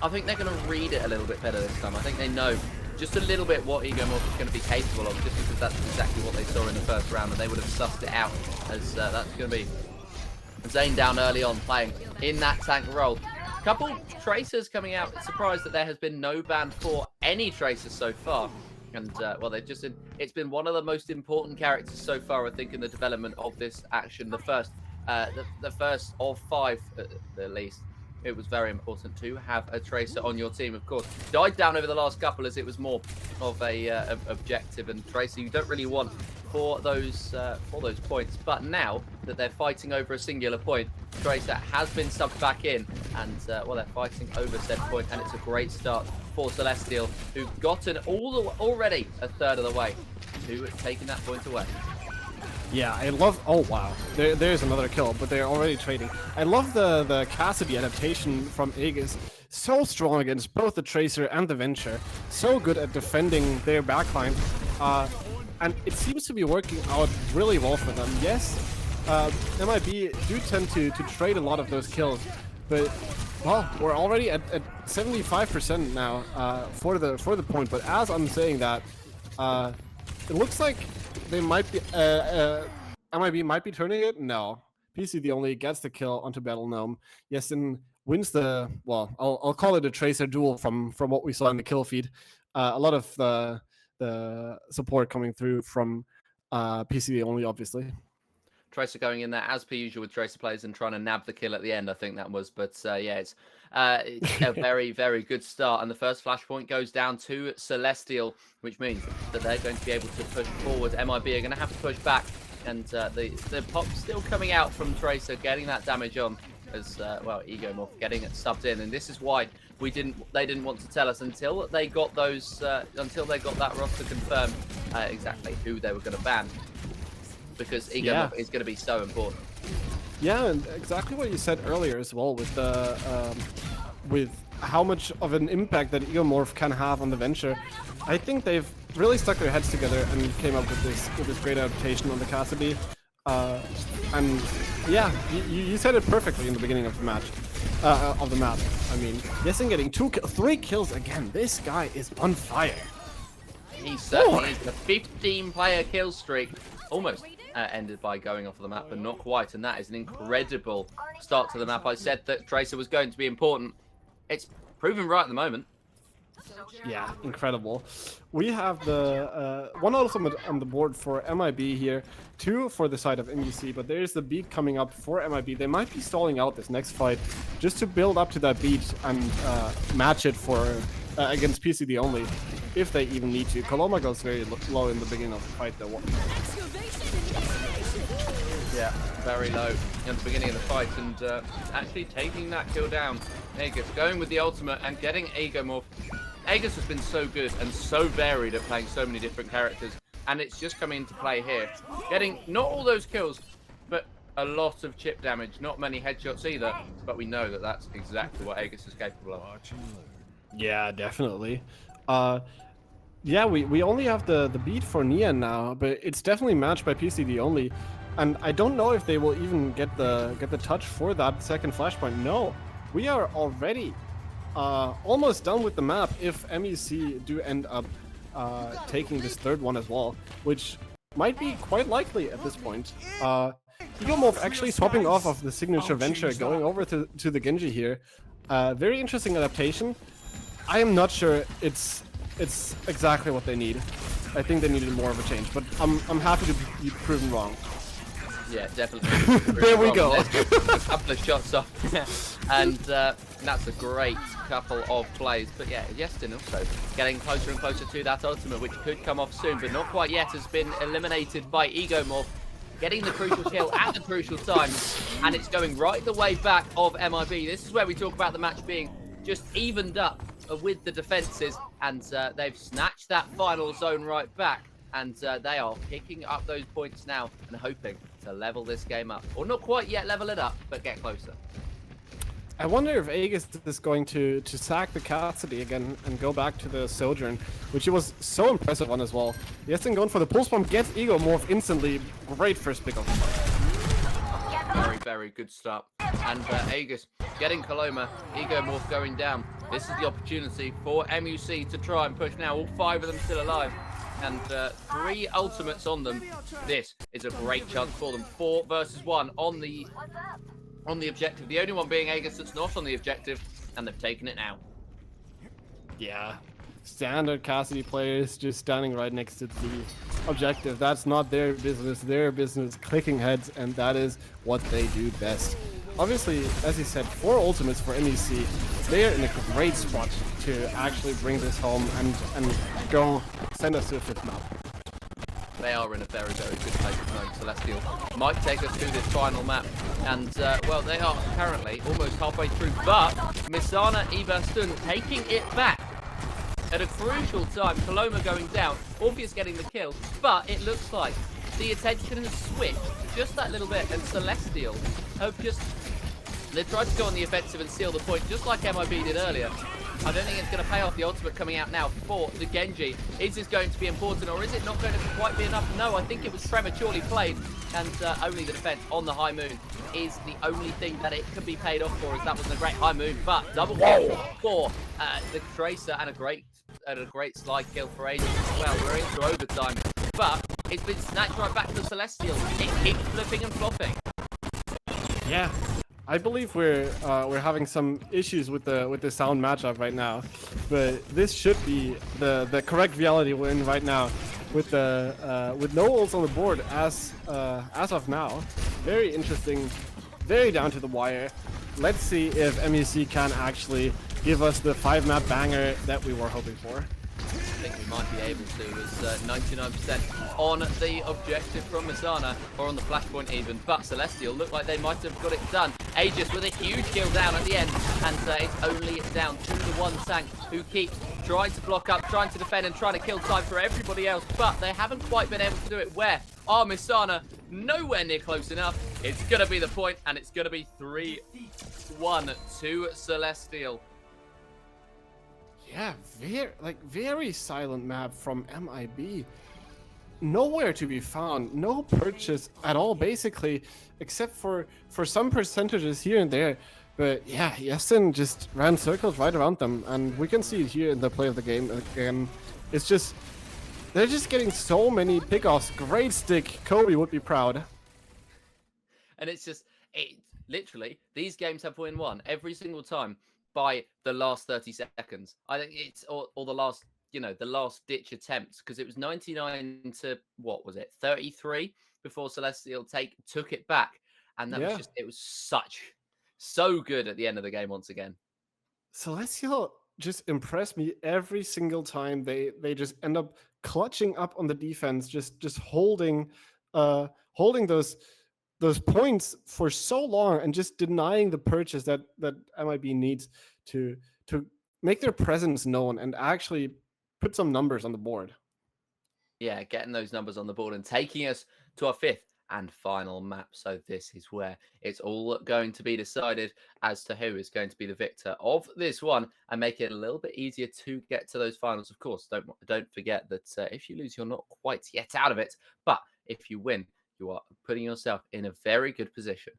Speaker 2: I think they're going to read it a little bit better this time. I think they know just a little bit what Egomorph is going to be capable of, just because that's exactly what they saw in the first round, and they would have sussed it out as that's going to be Zane down early on playing in that tank role. Couple Tracers coming out. Surprised that there has been no ban for any Tracers so far. And, it's been one of the most important characters so far, I think, in the development of this action. The first of 5, at least. It was very important to have a Tracer on your team, of course. Died down over the last couple as it was more of a objective, and Tracer you don't really want for those points. But now that they're fighting over a singular point, Tracer has been subbed back in, and they're fighting over said point, and it's a great start for Celestial, who've gotten already a third of the way to taking that point away.
Speaker 1: Yeah, I love. Oh wow, there's another kill, but they're already trading. I love the Cassidy adaptation from Aegis. So strong against both the Tracer and the Venture. So good at defending their backline, and it seems to be working out really well for them. Yes, MIB do tend to trade a lot of those kills, but well, we're already at 75% now for the point. But as I'm saying that, it looks like they might be MIB might be turning it. No, PC the only gets the kill onto Battle Gnome. Yesin wins the, well, I'll call it a Tracer duel from what we saw in the kill feed. A lot of the support coming through from PC the only, obviously.
Speaker 2: Tracer going in there as per usual with Tracer players and trying to nab the kill at the end, I think that was. But yeah, it's a very, very good start. And the first flashpoint goes down to Celestial, which means that they're going to be able to push forward. MIB are going to have to push back. And the pop still coming out from Tracer, getting that damage on as, well, Egomorph getting it subbed in. And this is why they didn't want to tell us until they got those, until they got that roster confirmed exactly who they were going to ban. Because Egomorph is going to be so important.
Speaker 1: Yeah, and exactly what you said earlier as well with the with how much of an impact that Egomorph can have on the Venture. I think they've really stuck their heads together and came up with this great adaptation on the Cassidy. And yeah, you said it perfectly in the beginning of the match, of the map. I mean, Yesin getting 3 kills again. This guy is on fire.
Speaker 2: He certainly is. The 15-player kill streak almost ended by going off of the map, but not quite. And that is an incredible start to the map. I said that Tracer was going to be important. It's proven right at the moment.
Speaker 1: Yeah, incredible. We have the 1 ultimate on the board for MIB here, 2 for the side of MUC, but there's the beat coming up for MIB. They might be stalling out this next fight just to build up to that beat and match it for against PC the only, if they even need to. Coloma goes very low in the beginning of the fight though.
Speaker 2: Yeah, very low at the beginning of the fight, and actually taking that kill down. Aegis going with the ultimate and getting Egomorph. Aegis has been so good and so varied at playing so many different characters, and it's just coming into play here. Getting not all those kills, but a lot of chip damage. Not many headshots either, but we know that that's exactly what Aegis is capable of.
Speaker 1: Yeah, definitely. Yeah, we only have the beat for Nian now, but it's definitely matched by PC the only. And I don't know if they will even get the touch for that second flashpoint. No, we are already almost done with the map if MUC do end up taking this third one as well, which might be quite likely at this point. Egomorph actually swapping off of the signature Venture, going over to the Genji here. Very interesting adaptation. I am not sure it's exactly what they need. I think they needed more of a change, but I'm happy to be proven wrong.
Speaker 2: Yeah, definitely.
Speaker 1: There we go.
Speaker 2: A couple of shots off. And that's a great couple of plays. But yeah, Yesin also getting closer and closer to that ultimate, which could come off soon, but not quite yet. Has been eliminated by Egomorph, getting the crucial kill at the crucial time. And it's going right the way back of MIB. This is where we talk about the match being just evened up with the defenses. And they've snatched that final zone right back. And they are picking up those points now and hoping to level this game up. Or not quite yet level it up, but get closer.
Speaker 1: I wonder if Aegis is going to sack the Cassidy again and go back to the Sojourn, which he was so impressive on as well. Yesin going for the pulse bomb, gets Egomorph instantly. Great first pick up.
Speaker 2: Very, very good start. And Aegis getting Coloma, Egomorph going down. This is the opportunity for MUC to try and push now. All 5 of them still alive. And 3 ultimates on them. This is a great chance for them. 4 versus 1 on the objective. The only one being Aegis that's not on the objective, and they've taken it now.
Speaker 1: Yeah, standard Cassidy players just standing right next to the objective. That's not their business. Their business clicking heads, and that is what they do best. Obviously, as he said, 4 ultimates for MUC. They are in a great spot to actually bring this home and go send us to a 5th map.
Speaker 2: They are in a very, very good place at the moment. Celestial might take us to this final map. And, well, they are currently almost halfway through. But Missarna Bastun taking it back at a crucial time. Coloma going down. Orpheus getting the kill. But it looks like the attention has switched just that little bit, and Celestial have just... They've tried to go on the offensive and seal the point, just like MIB did earlier. I don't think it's going to pay off. The ultimate coming out now for the Genji. Is this going to be important, or is it not going to quite be enough? No, I think it was prematurely played, and only the defense on the High Moon is the only thing that it could be paid off for, as that was a great High Moon. But double kill for the Tracer, and a great slide kill for Aegis as well. We're into overtime, but it's been snatched right back to the Celestial. It keeps flipping and flopping.
Speaker 1: Yeah, I believe we're having some issues with the sound matchup right now, but this should be the correct reality we're in right now, with no ults on the board as of now. Very interesting, very down to the wire. Let's see if MUC can actually give us the 5-map banger that we were hoping for.
Speaker 2: I think we might be able to, as 99% on the objective from Missarna, or on the flashpoint even, but Celestial look like they might have got it done. Aegis with a huge kill down at the end, and it's only down to the one tank who keeps trying to block up, trying to defend, and trying to kill time for everybody else, but they haven't quite been able to do it. Where are Missarna? Nowhere near close enough. It's going to be the point, and it's going to be 3-1 to Celestial.
Speaker 1: Yeah, very silent map from MIB. Nowhere to be found, no purchase at all, basically, except for some percentages here and there. But yeah, Yesen just ran circles right around them, and we can see it here in the play of the game again. It's just, they're just getting so many pickoffs. Great stick, Kobe would be proud.
Speaker 2: And it's just, literally, these games have won every single time by the last 30 seconds. I think it's, or the last, the last ditch attempts, because it was 99 to, what was it, 33 before Celestial took it back. And that was just, it was so good at the end of the game once again. Celestial
Speaker 1: just impressed me every single time. They just end up clutching up on the defense, just holding those points for so long, and just denying the purchase that MIB needs to make their presence known and actually put some numbers on the board.
Speaker 2: Yeah, getting those numbers on the board and taking us to our 5th and final map. So this is where it's all going to be decided as to who is going to be the victor of this one, and make it a little bit easier to get to those finals. Of course, don't forget that if you lose, you're not quite yet out of it, but if you win, you are putting yourself in a very good position.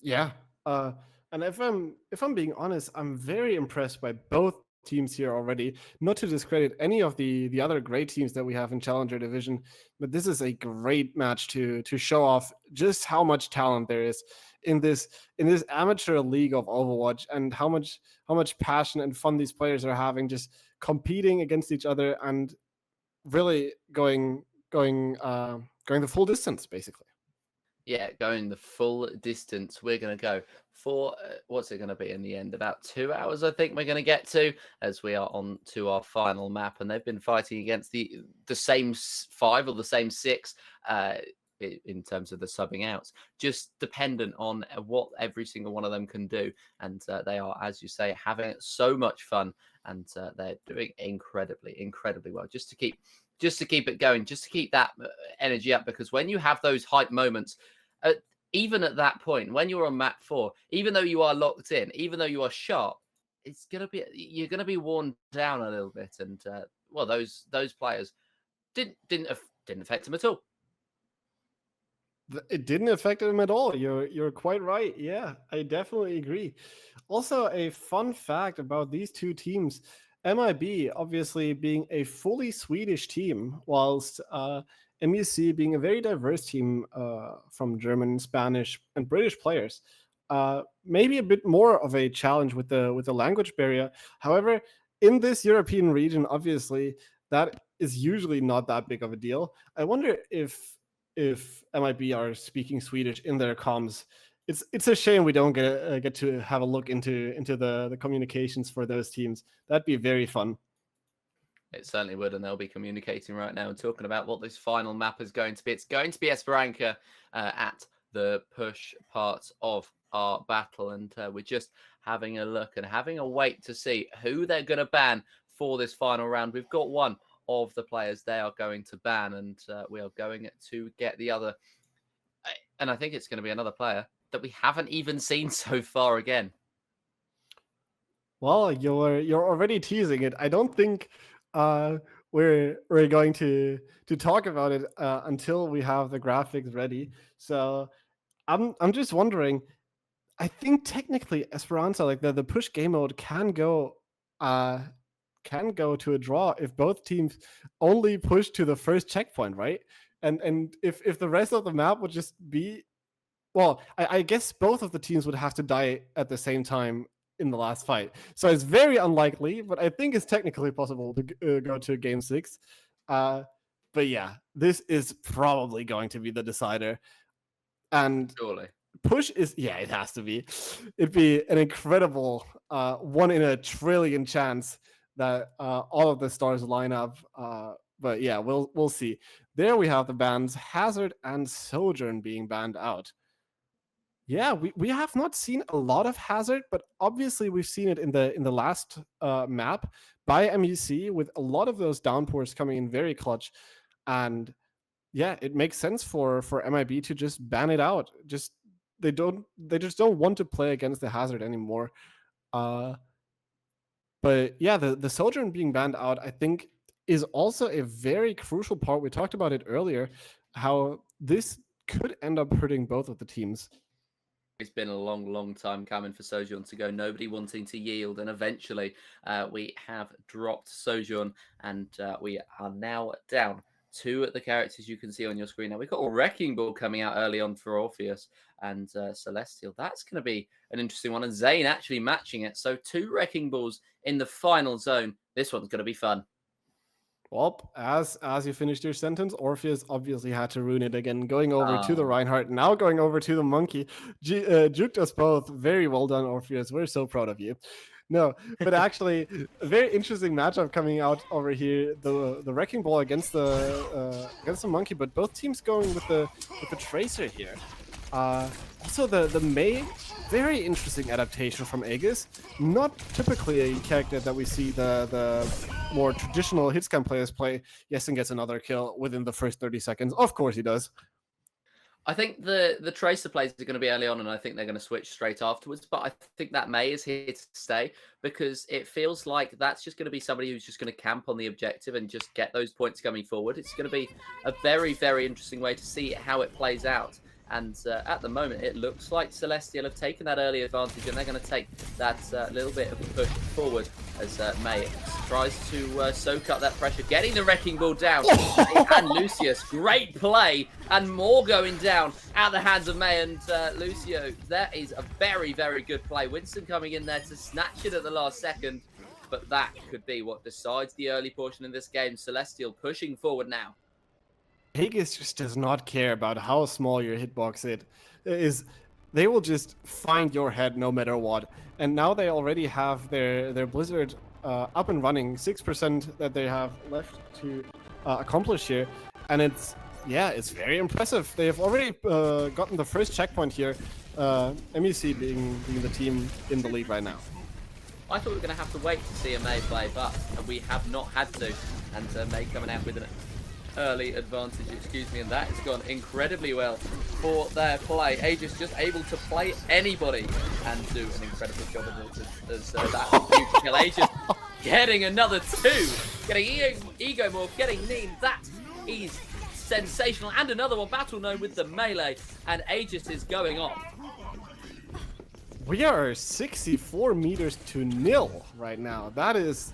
Speaker 1: Yeah, and if I'm being honest, I'm very impressed by both teams here already. Not to discredit any of the other great teams that we have in Challenger Division, but this is a great match to show off just how much talent there is in this amateur league of Overwatch, and how much passion and fun these players are having, just competing against each other and really going the full distance, basically.
Speaker 2: Yeah, going the full distance. We're going to go for, what's it going to be in the end? About 2 hours, I think we're going to get to, as we are on to our final map. And they've been fighting against the same 5 or the same 6 in terms of the subbing outs, just dependent on what every single one of them can do. And they are, as you say, having so much fun, and they're doing incredibly well, just to keep it going, just to keep that energy up. Because when you have those hype moments, even at that point, when you're on map 4, even though you are locked in, even though you are sharp, you're gonna be worn down a little bit. And well, those players didn't affect them at all.
Speaker 1: It didn't affect them at all. You're quite right. Yeah, I definitely agree. Also, a fun fact about these two teams: MIB obviously being a fully Swedish team, whilst MUC being a very diverse team from German, Spanish, and British players. Maybe a bit more of a challenge with the language barrier. However, in this European region, obviously, that is usually not that big of a deal. I wonder if MIB are speaking Swedish in their comms. It's a shame we don't get to have a look into the communications for those teams. That'd be very fun.
Speaker 2: It certainly would, and they'll be communicating right now and talking about what this final map is going to be. It's going to be Esperança at the push part of our battle, and we're just having a look and having a wait to see who they're going to ban for this final round. We've got one of the players they are going to ban, and we are going to get the other. And I think it's going to be another player that we haven't even seen so far again.
Speaker 1: Well, you're already teasing it. I don't think we're going to talk about it until we have the graphics ready. So I'm just wondering. I think technically Esperanza, like the push game mode, can go to a draw if both teams only push to the first checkpoint, right? And if the rest of the map would just be, well, I guess both of the teams would have to die at the same time in the last fight. So it's very unlikely, but I think it's technically possible to go to game 6. But yeah, this is probably going to be the decider. And
Speaker 2: Surely.
Speaker 1: push is, yeah, it has to be. It'd be an incredible 1 in a trillion chance that all of the stars line up. But yeah, we'll see. There we have the bans Hazard and Sojourn being banned out. Yeah, we have not seen a lot of Hazard, but obviously we've seen it in the last map by MUC, with a lot of those downpours coming in very clutch. And yeah, it makes sense for MIB to just ban it out. They just don't want to play against the Hazard anymore. But yeah, the Sojourn being banned out, I think, is also a very crucial part. We talked about it earlier, how this could end up hurting both of the teams.
Speaker 2: It's been a long time coming for Sojourn to go. Nobody wanting to yield, and eventually we have dropped Sojourn, and we are now down 2 at the characters you can see on your screen. Now we've got a Wrecking Ball coming out early on for Orpheus and Celestial. That's going to be an interesting one, and Zane actually matching it. So 2 Wrecking Balls in the final zone. This one's going to be fun.
Speaker 1: Well, as you finished your sentence, Orpheus obviously had to ruin it again, going over to the Reinhardt, now going over to the Monkey. Juked us both. Very well done, Orpheus. We're so proud of you. No, but actually, a very interesting matchup coming out over here. The Wrecking Ball against the Monkey, but both teams going with the Tracer here. Also, the Mei, very interesting adaptation from Aegis. Not typically a character that we see the more traditional hitscan players play. Yesin gets another kill within the first 30 seconds. Of course he does.
Speaker 2: I think the Tracer plays are going to be early on, and I think they're going to switch straight afterwards. But I think that Mei is here to stay, because it feels like that's just going to be somebody who's just going to camp on the objective and just get those points coming forward. It's going to be a very, very interesting way to see how it plays out. And at the moment, it looks like Celestial have taken that early advantage, and they're going to take that little bit of a push forward as Mei tries to soak up that pressure, getting the Wrecking Ball down. And Lucius, great play, and more going down at the hands of Mei and Lucio. That is a very, very good play. Winston coming in there to snatch it at the last second, but that could be what decides the early portion of this game. Celestial pushing forward now.
Speaker 1: Aegis just does not care about how small your hitbox is. They will just find your head no matter what. And now they already have their Blizzard up and running. 6% that they have left to accomplish here. And it's very impressive. They have already gotten the first checkpoint here. MUC being the team in the lead right now.
Speaker 2: I thought we were going to have to wait to see a Mei play, but we have not had to. And Mei coming out with an early advantage, and that has gone incredibly well for their play. Aegis just able to play anybody and do an incredible job of it as that huge kill. Aegis getting another 2, getting Ego Morph, getting Neem. That is sensational. And another one, Battle Gnome with the melee, and Aegis is going off.
Speaker 1: We are 64 meters to nil right now. That is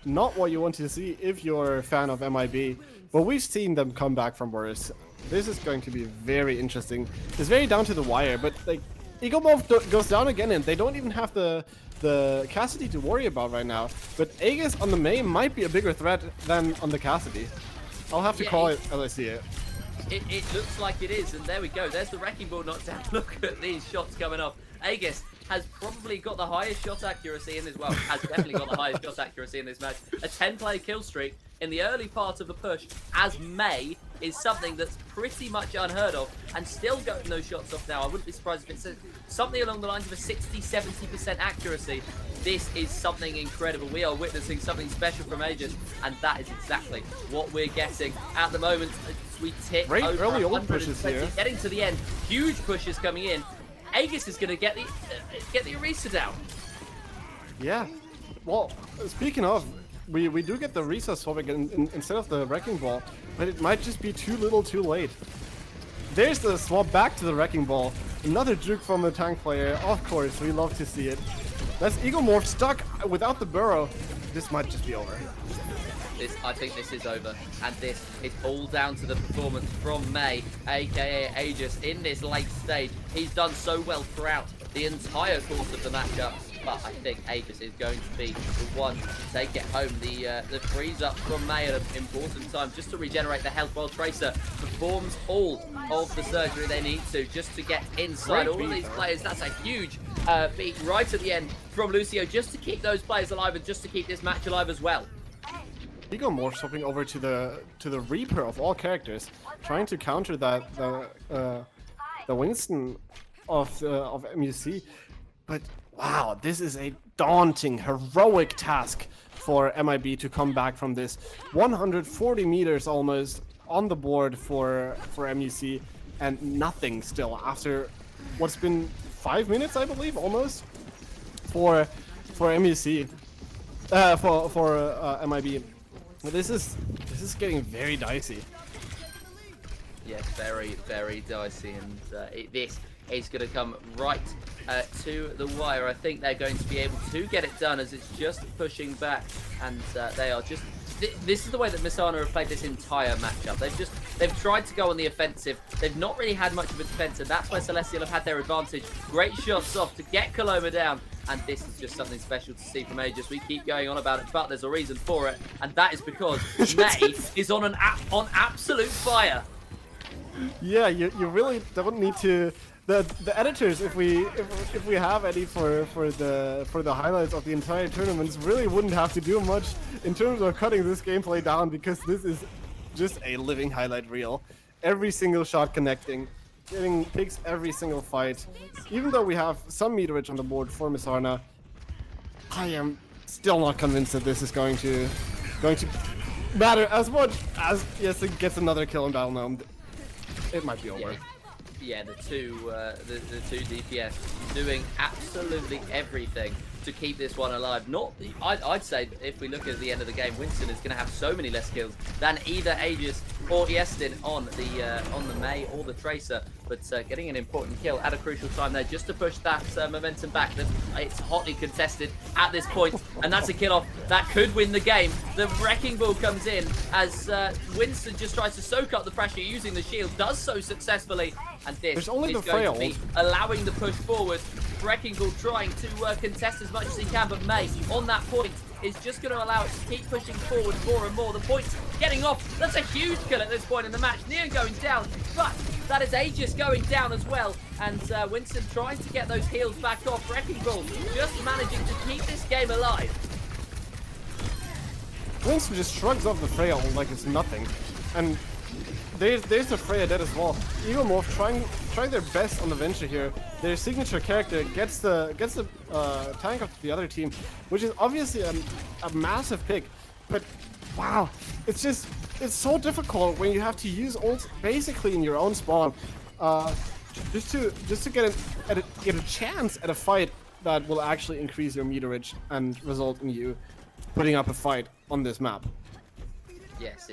Speaker 1: not what you want to see if you're a fan of MIB. But we've seen them come back from worse. This is going to be very interesting. It's very down to the wire, but like Eagle Morph goes down again, and they don't even have the Cassidy to worry about right now. But Aegis on the Mei might be a bigger threat than on the Cassidy. I'll have to call it as I see it.
Speaker 2: It looks like it is, and there we go. There's the Wrecking Ball knocked down. Look at these shots coming off. Aegis has probably got the highest shot accuracy in this, well, has definitely got the highest shot accuracy in this match. A 10-play kill streak in the early part of the push as Mei is something that's pretty much unheard of, and still getting those shots off now. I wouldn't be surprised if it's something along the lines of a 60-70% accuracy. This is something incredible. We are witnessing something special from Aegis, and that is exactly what we're getting at the moment. We tick
Speaker 1: Great
Speaker 2: over
Speaker 1: early ult
Speaker 2: 120,
Speaker 1: pushes here.
Speaker 2: getting to the end. Huge pushes coming in. Aegis is going to get the Orisa down.
Speaker 1: Yeah. Well, speaking of, we do get the Orisa swapping instead of the Wrecking Ball, but it might just be too little too late. There's the swap back to the Wrecking Ball. Another juke from the tank player. Of course, we love to see it. That's Egomorph stuck without the burrow. This might just be over.
Speaker 2: I think this is over, and this is all down to the performance from May, aka Aegis, in this late stage. He's done so well throughout the entire course of the matchup, but I think Aegis is going to be the one to take it home. The freeze up from May at an important time just to regenerate the health, while Tracer performs all of the surgery they need to just to get inside all of these players. That's a huge beat right at the end from Lucio, just to keep those players alive and just to keep this match alive as well.
Speaker 1: Egomorph swapping over to the Reaper of all characters, trying to counter that the Winston of MUC, but wow, this is a daunting, heroic task for MIB to come back from this. 140 meters almost on the board for MUC, and nothing still after what's been 5 minutes, I believe, almost for MUC, for MIB. This is getting very dicey.
Speaker 2: Yes, very, very dicey, and this is going to come right to the wire. I think they're going to be able to get it done, as it's just pushing back, and they are just... This is the way that Missarna have played this entire matchup. They've tried to go on the offensive. They've not really had much of a defense, and that's where Celestial have had their advantage. Great shots off to get Coloma down, and this is just something special to see from Aegis. We keep going on about it, but there's a reason for it, and that is because May is on absolute fire.
Speaker 1: Yeah, you really don't need to. The editors, if we have any for the highlights of the entire tournaments, really wouldn't have to do much in terms of cutting this gameplay down, because this is just a living highlight reel. Every single shot connecting, getting picks every single fight. Even though we have some meterage on the board for Missarna, I am still not convinced that this is going to matter as much as, yes, it gets another kill in Battle Gnome. It might be over.
Speaker 2: Yeah, the two DPS doing absolutely everything to keep this one alive. I'd say if we look at the end of the game, Winston is going to have so many less kills than either Aegis or Iestin on the May or the Tracer. But getting an important kill at a crucial time there, just to push that momentum back. It's hotly contested at this point, and that's a kill off that could win the game. The Wrecking Ball comes in as Winston just tries to soak up the pressure using the shield, does so successfully, and this is going to be allowing the push forward. Wrecking Ball trying to contest as much as he can, but May on that point is just going to allow it to keep pushing forward more and more. The points getting off. That's a huge kill at this point in the match. Neon going down, but that is Aegis going down as well. And Winston trying to get those heals back off. Wrecking Ball just managing to keep this game alive.
Speaker 1: Winston just shrugs off the Freya like it's nothing. And there's the Freya dead as well. Egomorph trying their best on the Venture here. Their signature character gets the tank of the other team, which is obviously a massive pick. But wow, it's so difficult when you have to use ult basically in your own spawn, just to get a chance at a fight that will actually increase your meterage and result in you putting up a fight on this map.
Speaker 2: Yes,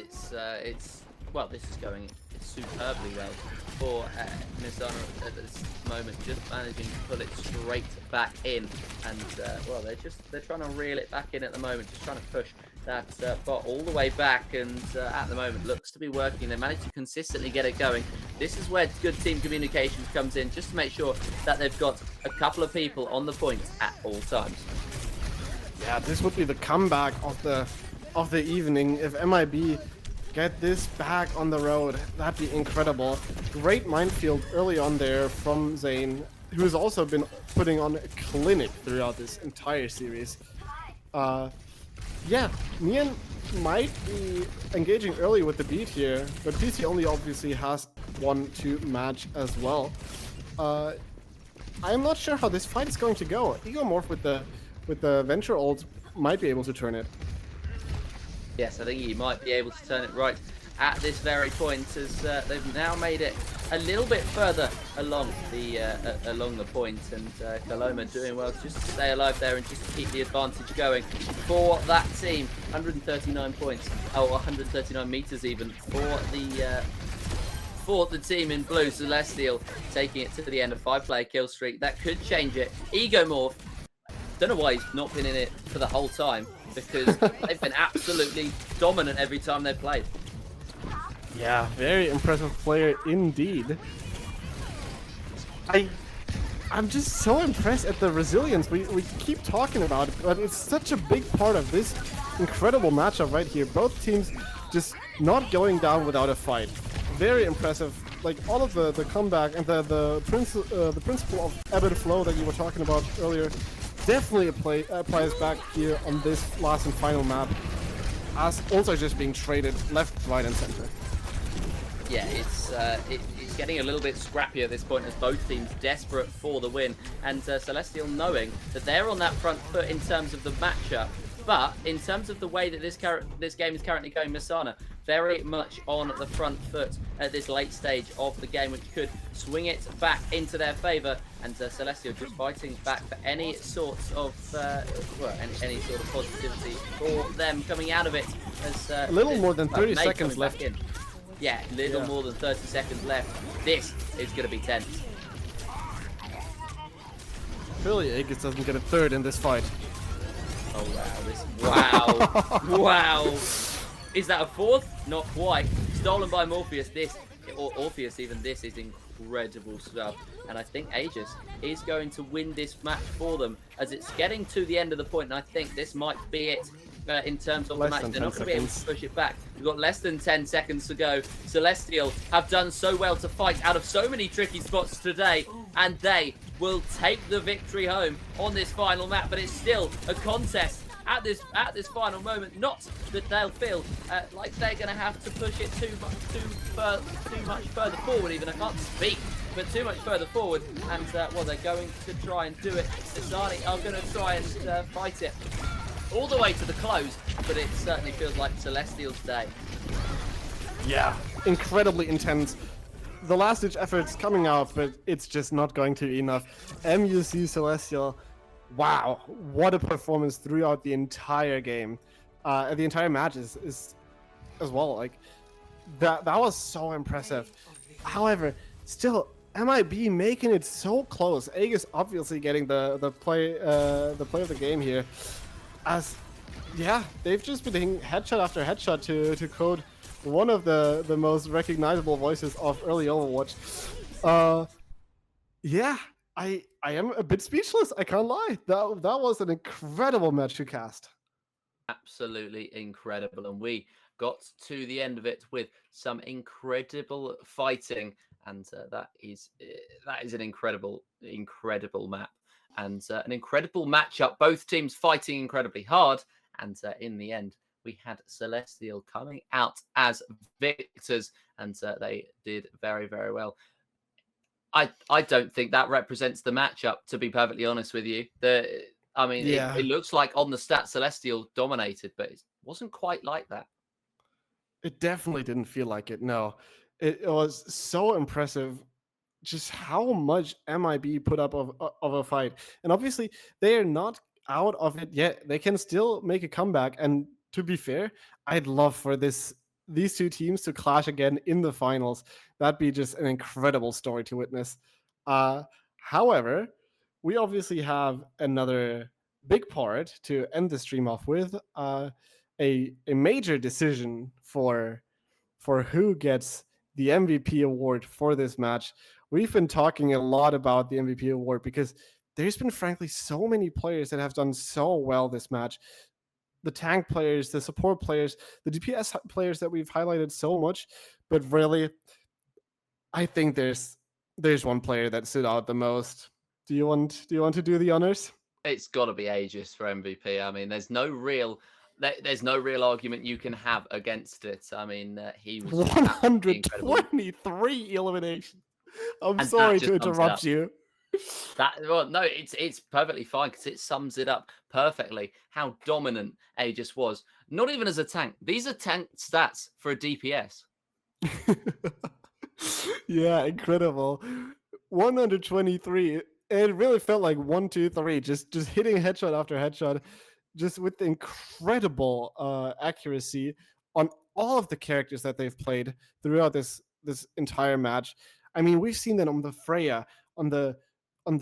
Speaker 2: well, this is going superbly well for Missarna at this moment, just managing to pull it straight back in, and well, they're trying to reel it back in at the moment, just trying to push that bot all the way back, and at the moment looks to be working. They managed to consistently get it going. This is where good team communications comes in, just to make sure that they've got a couple of people on the point at all times.
Speaker 1: Yeah, this would be the comeback of the evening if MIB get this back on the road. That'd be incredible. Great minefield early on there from Zane, who has also been putting on a clinic throughout this entire series. Yeah, Mian might be engaging early with the beat here, but PC only obviously has 1-2 match as well. Uh, I'm not sure how this fight is going to go. Egomorph with the Venture ult might be able to turn it.
Speaker 2: Yes, I think he might be able to turn it right at this very point, as they've now made it a little bit further along the point, and Kaloma doing well just to stay alive there and just to keep the advantage going for that team. 139 points, oh, 139 meters even for the team in blue. Celestial taking it to the end of 5-player kill streak. That could change it. Egomorph, don't know why he's not been in it for the whole time, because they've been absolutely dominant every time they've played.
Speaker 1: Yeah, very impressive player indeed. I'm just so impressed at the resilience we keep talking about it, but it's such a big part of this incredible matchup right here. Both teams just not going down without a fight. Very impressive. Like all of the comeback and the principle of ebb and flow that you were talking about earlier definitely applies back here on this last and final map, as also just being traded left, right, and center.
Speaker 2: Yeah, it's getting a little bit scrappy at this point, as both teams desperate for the win, and Celestial knowing that they're on that front foot in terms of the matchup, but in terms of the way that this game is currently going, Missarna very much on the front foot at this late stage of the game, which could swing it back into their favor, and Celestial just fighting back for any sorts of any sort of positivity for them coming out of it. As
Speaker 1: a little more than 30 seconds left.
Speaker 2: Yeah, little more than 30 seconds left. This is going to be tense.
Speaker 1: Surely Aegis doesn't get a third in this fight.
Speaker 2: Oh, wow. Wow. Is that a fourth? Not quite. Stolen by Morpheus. Orpheus even. This is incredible stuff. And I think Aegis is going to win this match for them, as it's getting to the end of the point, and I think this might be it. In terms of the match, they're not going to be able to push it back. We've got less than 10 seconds to go. Celestial have done so well to fight out of so many tricky spots today, and they will take the victory home on this final map. But it's still a contest at this final moment. Not that they'll feel like they're going to have to push it too much further forward. Even I can't speak, but too much further forward. And well, they're going to try and do it. Missarna are going to try and fight it all the way to the close, but it certainly feels like Celestial's day.
Speaker 1: Yeah, incredibly intense. The last ditch effort's coming out, but it's just not going to be enough. MUC Celestial, wow, what a performance throughout the entire game. The entire match is as well. Like that was so impressive. However, still MIB making it so close. Aegis obviously getting the play of the game here. As, yeah, they've just been hitting headshot after headshot to quote one of the most recognizable voices of early Overwatch. Yeah, I am a bit speechless. I can't lie. That was an incredible match to cast.
Speaker 2: Absolutely incredible, and we got to the end of it with some incredible fighting, and that is an incredible map. And an incredible matchup. Both teams fighting incredibly hard. And in the end, we had Celestial coming out as victors. And they did very, very well. I don't think that represents the matchup, to be perfectly honest with you. It looks like on the stat Celestial dominated, but it wasn't quite like that.
Speaker 1: It definitely didn't feel like it, no. It was so impressive just how much MIB put up of a fight. And obviously, they are not out of it yet. They can still make a comeback. And to be fair, I'd love for these two teams to clash again in the finals. That'd be just an incredible story to witness. However, we obviously have another big part to end the stream off with, a major decision for who gets the MVP award for this match. We've been talking a lot about the MVP award because there's been, frankly, so many players that have done so well this match. The tank players, the support players, the DPS players that we've highlighted so much, but really, I think there's one player that stood out the most. Do you want to do the honors?
Speaker 2: It's got to be Aegis for MVP. I mean, there's no real there's no real argument you can have against it. I mean, he was just absolutely incredible.
Speaker 1: 123 eliminations. I'm
Speaker 2: And that
Speaker 1: sorry
Speaker 2: just
Speaker 1: to
Speaker 2: sums it
Speaker 1: interrupt
Speaker 2: up.
Speaker 1: you.
Speaker 2: Well, no, it's perfectly fine because it sums it up perfectly how dominant Aegis was. Not even as a tank. These are tank stats for a DPS.
Speaker 1: Yeah, incredible. 123. It really felt like 1, 2, 3, just hitting headshot after headshot, just with incredible accuracy on all of the characters that they've played throughout this entire match. I mean, we've seen that on the Freya, on the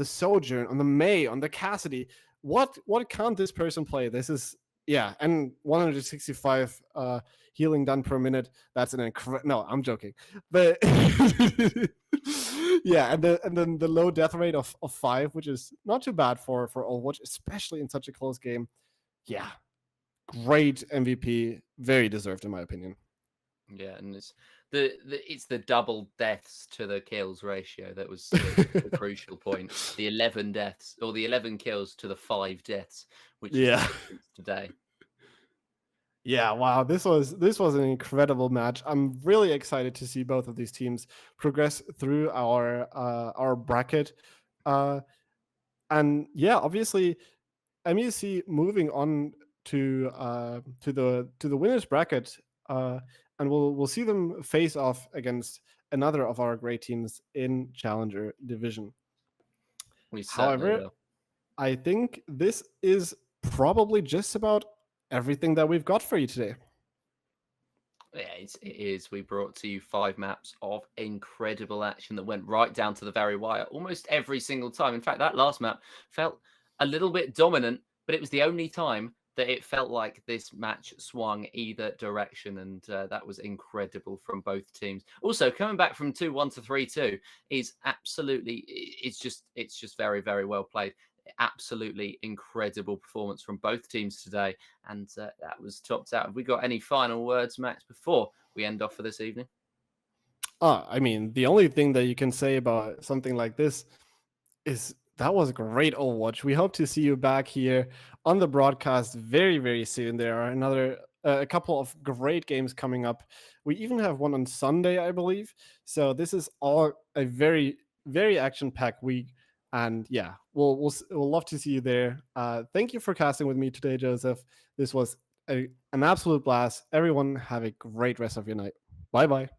Speaker 1: Sojourn, on the May, on the Cassidy. What can't this person play? This is, yeah, and 165 healing done per minute. That's an incredible. No, I'm joking, but yeah, and then the low death rate of 5, which is not too bad for Overwatch, especially in such a close game. Yeah, great MVP, very deserved in my opinion.
Speaker 2: Yeah, and it's the double deaths to the kills ratio that was the crucial point. The 11 deaths or the 11 kills to the 5 deaths, which is
Speaker 1: Yeah.
Speaker 2: the difference today.
Speaker 1: Yeah, wow, this was an incredible match. I'm really excited to see both of these teams progress through our bracket. And yeah, obviously MUC moving on to the winners bracket, and we'll see them face off against another of our great teams in Challenger Division.
Speaker 2: We certainly
Speaker 1: However,
Speaker 2: will.
Speaker 1: I think this is probably just about everything that we've got for you today.
Speaker 2: Yeah, it is. We brought to you 5 maps of incredible action that went right down to the very wire almost every single time. In fact, that last map felt a little bit dominant, but it was the only time that it felt like this match swung either direction, and that was incredible from both teams. Also, coming back from 2-1 to 3-2 is absolutely, it's just very, very well played. Absolutely incredible performance from both teams today, and that was topped out. Have we got any final words, Max, before we end off for this evening?
Speaker 1: I mean, the only thing that you can say about something like this is that was great Overwatch. We hope to see you back here on the broadcast very, very soon. There are a couple of great games coming up. We even have one on Sunday, I believe. So this is all a very, very action-packed week. And yeah, we'll love to see you there. Thank you for casting with me today, Joseph. This was an absolute blast. Everyone have a great rest of your night. Bye bye.